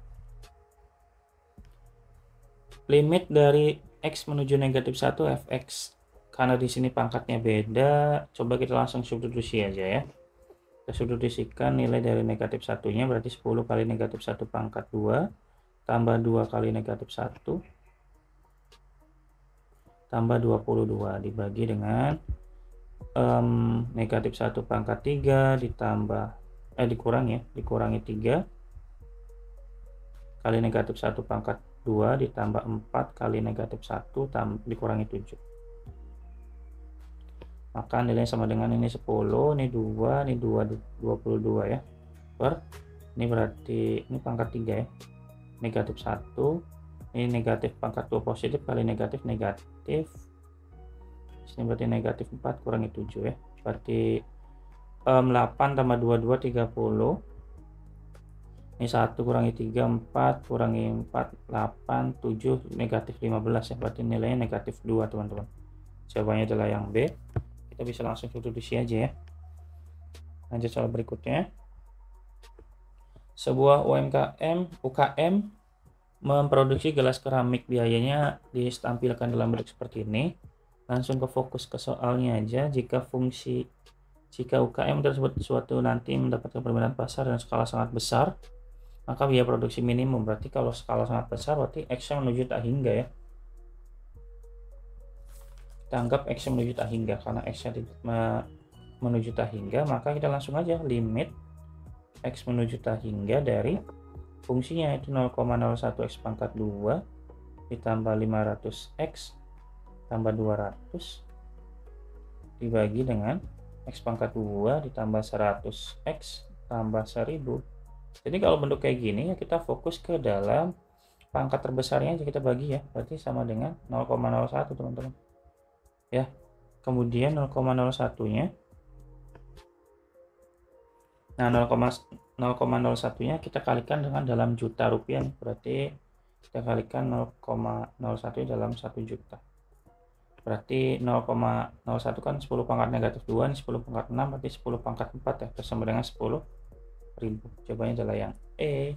[SPEAKER 1] Limit dari x menuju negatif 1 fx. Karena di sini pangkatnya beda, coba kita langsung substitusi aja ya. Kita substitusikan nilai dari negatif 1-nya, berarti 10 kali negatif 1 pangkat 2, tambah 2 kali negatif 1, tambah 22, dibagi dengan negatif 1 pangkat 3, dikurangi 3, kali negatif 1 pangkat 2, ditambah 4 kali negatif 1, dikurangi 7. Maka nilainya sama dengan ini 10, ini 2, ini 22 ya. Ini berarti ini pangkat 3 ya. Negatif 1, ini negatif pangkat 2 positif kali negatif. Sini berarti negatif 4 kurangi 7 ya. Berarti 8 tambah 22 30. Ini 1 kurangi 3 4 kurangi 4 8 7 negatif 15 ya. Berarti nilainya negatif 2 teman-teman. Jawabannya adalah yang B. Kita bisa langsung substitusi aja ya. Lanjut soal berikutnya. Sebuah UKM memproduksi gelas keramik, biayanya ditampilkan dalam bentuk seperti ini. Langsung ke fokus ke soalnya aja. Jika UKM tersebut suatu nanti mendapatkan permintaan pasar dan skala sangat besar, maka biaya produksi minimum. Berarti kalau skala sangat besar berarti X menuju tak hingga ya. Kita anggap X menuju tak hingga, karena X menuju tak hingga, maka kita langsung aja limit X menuju tak hingga dari fungsinya itu 0,01 X pangkat 2 ditambah 500X tambah 200 dibagi dengan X pangkat 2 ditambah 100X tambah 1000. Jadi kalau bentuk kayak gini ya kita fokus ke dalam pangkat terbesarnya aja, kita bagi ya. Berarti sama dengan 0,01 teman-teman. Ya. Kemudian 0,01-nya. Nah, 0,01-nya kita kalikan dengan dalam juta rupiah. Berarti kita kalikan 0,01 dalam 1 juta. Berarti 0,01 kan 10 pangkat negatif 2, ini 10 pangkat 6, berarti 10 pangkat 4 ya, bersama dengan 10.000. Jawabannya adalah yang E.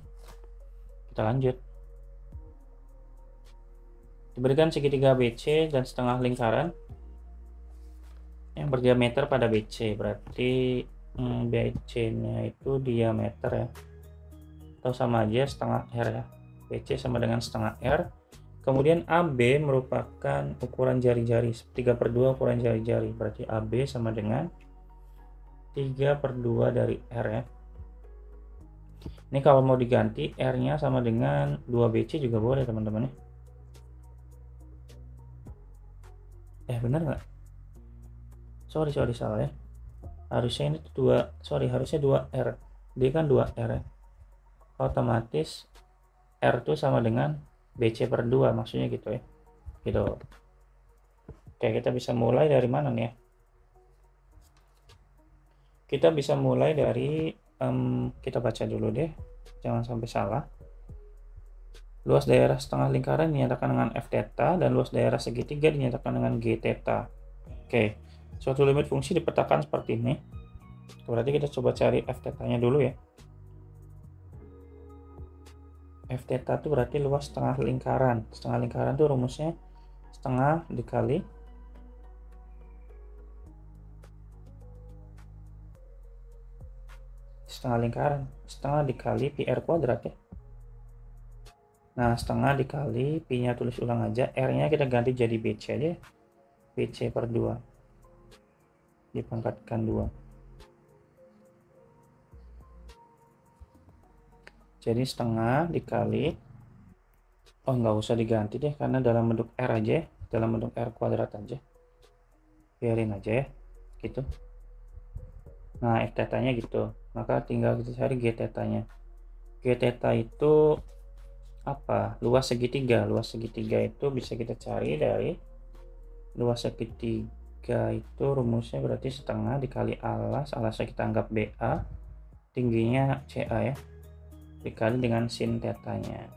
[SPEAKER 1] Kita lanjut. Diberikan segitiga BC dan setengah lingkaran yang berdiameter pada BC, berarti BC-nya itu diameter ya, atau sama aja setengah R ya. BC sama dengan setengah R. Kemudian AB merupakan ukuran jari-jari, 3/2 ukuran jari-jari, berarti AB sama dengan 3/2 dari R ya. Ini kalau mau diganti R-nya sama dengan 2BC juga boleh teman-teman ya. Benar nggak? Sorry salah ya. Harusnya ini harusnya 2R. Dia kan 2R ya. Otomatis R itu sama dengan BC/2, maksudnya gitu ya. Gitu. Oke, kita bisa mulai dari mana nih ya? Kita bisa mulai dari kita baca dulu deh, jangan sampai salah. Luas daerah setengah lingkaran dinyatakan dengan f theta dan luas daerah segitiga dinyatakan dengan g theta. Oke, suatu limit fungsi dipetakan seperti ini. Berarti kita coba cari f theta-nya dulu ya. F theta itu berarti luas setengah lingkaran. Setengah lingkaran itu rumusnya setengah dikali setengah lingkaran, setengah dikali pi r kuadrat ya. Nah, setengah dikali pi-nya tulis ulang aja, r-nya kita ganti jadi bc aja. Bc per 2 dipangkatkan 2. Jadi setengah dikali, oh nggak usah diganti deh karena dalam bentuk r aja, dalam bentuk r kuadrat aja. Biarin aja ya, gitu. Nah, f theta-nya gitu. Maka tinggal kita cari g theta-nya. G theta itu apa? Luas segitiga. Luas segitiga itu bisa kita cari dari luas segitiga itu rumusnya berarti setengah dikali alas. Alasnya kita anggap BA. Tingginya CA ya. Dikali dengan sin theta-nya.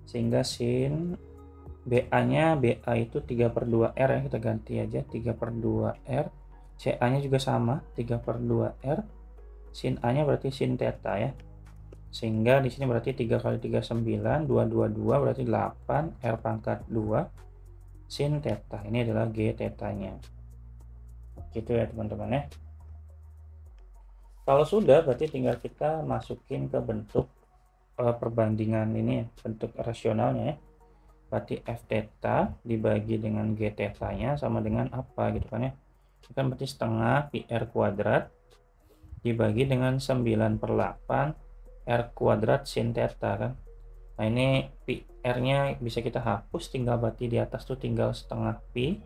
[SPEAKER 1] Sehingga sin BA-nya, BA itu 3/2R ya. Kita ganti aja 3/2R. CA-nya juga sama 3/2R. Sin A-nya berarti sin theta ya. Sehingga di sini berarti 3 kali 3 9, 222 berarti 8, R pangkat 2 sin theta. Ini adalah G theta-nya. Gitu ya teman-teman ya. Kalau sudah berarti tinggal kita masukin ke bentuk perbandingan ini ya, bentuk rasionalnya ya. Berarti F theta dibagi dengan G theta-nya sama dengan apa gitu kan ya. Ini kan berarti setengah pi R kuadrat dibagi dengan 9/8 R kuadrat sin theta kan. Nah ini pi R-nya bisa kita hapus, tinggal berarti di atas tuh tinggal setengah pi.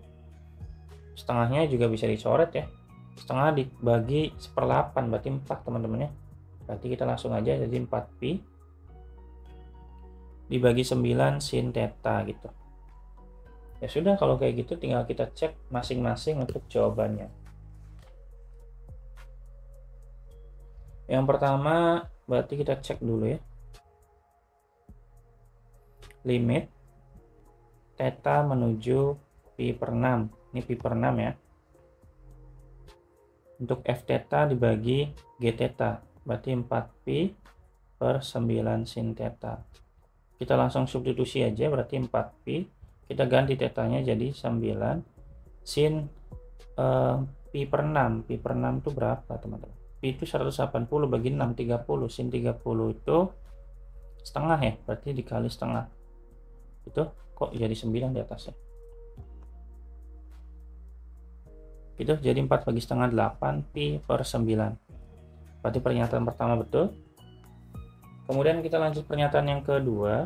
[SPEAKER 1] Setengahnya juga bisa dicoret ya. Setengah dibagi 1/8 berarti 4 teman-teman ya. Berarti kita langsung aja jadi 4 pi dibagi 9 sin theta gitu. Ya sudah, kalau kayak gitu tinggal kita cek masing-masing untuk jawabannya. Yang pertama berarti kita cek dulu ya. Limit theta menuju pi per 6. Ini pi per 6 ya. Untuk f theta dibagi g theta. Berarti 4 pi per 9 sin theta. Kita langsung substitusi aja, berarti 4 pi. Kita ganti tetanya jadi 9 sin pi per 6. Pi per 6 itu berapa teman-teman? Pi itu 180 bagi 6, 30. Sin 30 itu setengah ya, berarti dikali setengah. Itu kok jadi 9 di atasnya. Itu jadi 4 bagi setengah 8 pi per 9. Berarti pernyataan pertama betul. Kemudian kita lanjut pernyataan yang kedua.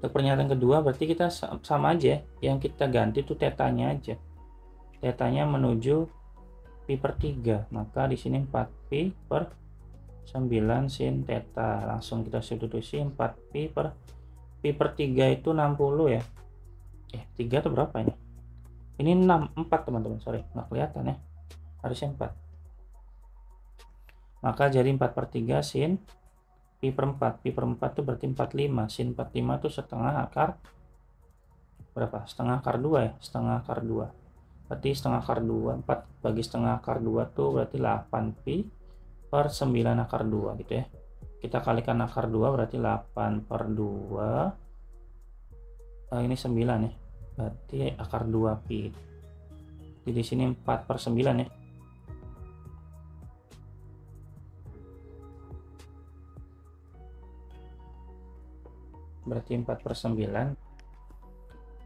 [SPEAKER 1] Untuk pernyataan kedua berarti kita sama aja, yang kita ganti itu tetanya aja. Tetanya menuju pi per 3, maka di sini 4 pi per 9 sin theta. Langsung kita substitusi 4 pi per 3 itu 60 ya. 3 itu berapa ini? Ini 4 teman-teman, sorry, nggak kelihatan ya. Harusnya 4. Maka jadi 4 per 3 sin pi per 4. Pi per 4 itu berarti 45. Sin 45 itu setengah akar berapa? Setengah akar 2 ya. Setengah akar 2. Berarti setengah akar 2. 4 bagi setengah akar 2 itu berarti 8 pi per 9 akar 2 gitu ya. Kita kalikan akar 2 berarti 8 per 2. Ini 9 ya. Berarti akar 2 pi. Jadi di sini 4 per 9 ya. Berarti 4 per 9.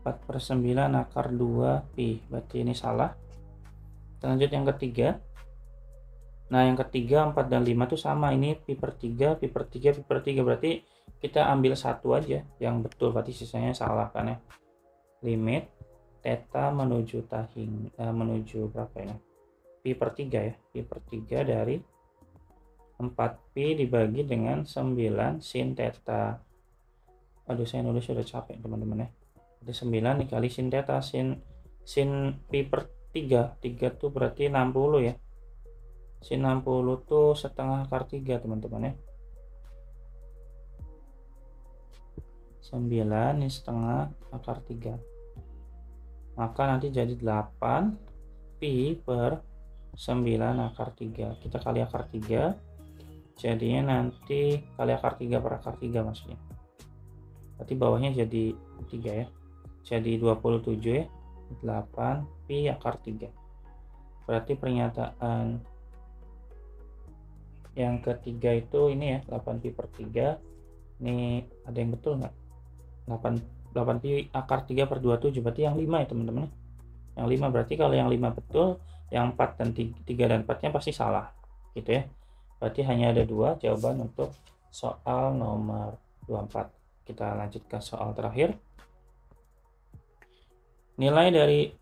[SPEAKER 1] 4 per 9 akar 2 pi. Berarti ini salah. Kita lanjut yang ketiga. Nah yang ketiga 4 dan 5 itu sama. Ini pi per 3, pi per 3, pi per 3. Berarti kita ambil satu aja yang betul. Berarti sisanya salah kan ya. Limit theta menuju menuju berapa ini? Pi per 3 ya. Pi per 3 dari 4 pi dibagi dengan 9 sin theta. Aduh saya nulis sudah capek teman-teman ya. Jadi 9 dikali sin theta. Sin pi per 3. 3 tuh berarti 60 ya. Sin 60 tuh setengah akar 3 teman-teman ya. 9 ini setengah akar 3. Maka nanti jadi 8 pi per 9 akar 3. Kita kali akar 3. Jadinya nanti kali akar 3 per akar 3 maksudnya. Berarti bawahnya jadi 3 ya. Jadi 27 ya. 8 pi akar 3. Berarti pernyataan yang ketiga itu ini ya, 8 pi per 3. Ini ada yang betul nggak? 8 pi akar 3 per 27, berarti yang 5 ya teman-teman. Yang 5 berarti kalau yang 5 betul, yang 4 dan 3 dan 4-nya pasti salah gitu ya. Berarti hanya ada 2 jawaban untuk soal nomor 24. Kita lanjut ke soal terakhir. Nilai dari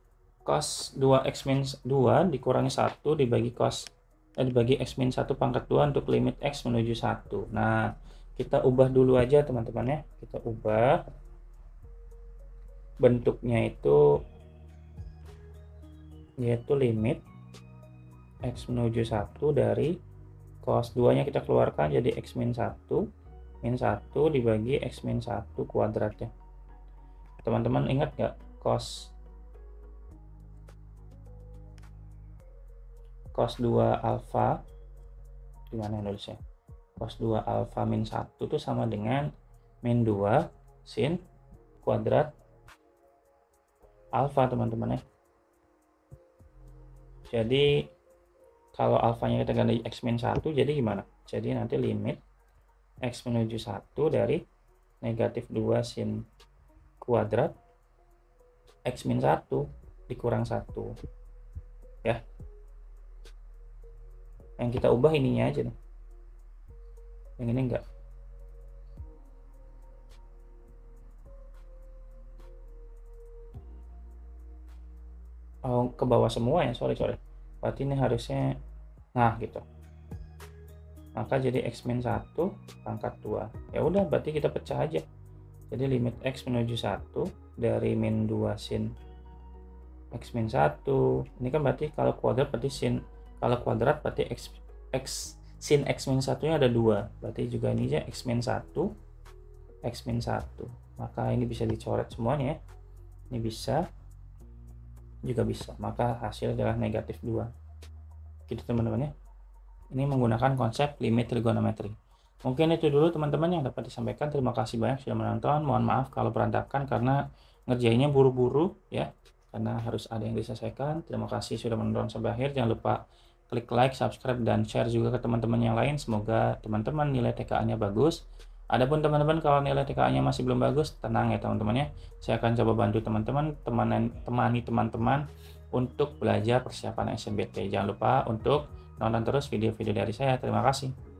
[SPEAKER 1] cos 2x-2 dikurangi 1 dibagi x min 1 pangkat 2 untuk limit x menuju 1. Nah, kita ubah dulu aja teman-teman ya. Kita ubah bentuknya itu yaitu limit x menuju 1 dari cos 2 nya kita keluarkan jadi x min 1 dibagi x min 1 kuadrat ya. Teman-teman ingat nggak cos 2 alfa gimana nulisnya? Cos 2 alfa min 1 itu sama dengan min 2 sin kuadrat alfa teman-teman ya. Jadi kalau alfanya kita ganti x min 1 jadi gimana? Jadi nanti limit x menuju 1 dari negatif 2 sin kuadrat x min 1 dikurang 1 ya. Yang kita ubah ininya aja nih. Yang ini enggak. Oh, ke bawah semua ya, sorry. Berarti ini harusnya nah gitu. Maka jadi x min 1 pangkat 2. Ya udah, berarti kita pecah aja. Jadi limit x menuju 1 dari min 2 sin x min 1. Ini kan berarti kalau kuadrat berarti sin, kalau kuadrat berarti x sin x min 1-nya ada 2. Berarti juga ini aja x min 1. Maka ini bisa dicoret semuanya ya. Ini bisa juga bisa. Maka hasil adalah negatif 2. Gitu teman-teman ya. Ini menggunakan konsep limit trigonometri. Mungkin itu dulu teman-teman yang dapat disampaikan. Terima kasih banyak sudah menonton. Mohon maaf kalau berantakan karena ngerjainnya buru-buru ya. Karena harus ada yang diselesaikan. Terima kasih sudah menonton sampai akhir. Jangan lupa klik like, subscribe, dan share juga ke teman-teman yang lain. Semoga teman-teman nilai TKA-nya bagus. Adapun teman-teman kalau nilai TKA-nya masih belum bagus, tenang ya teman-teman ya. Saya akan coba bantu teman-teman, temani teman-teman untuk belajar persiapan SNBT. Jangan lupa untuk nonton terus video-video dari saya. Terima kasih.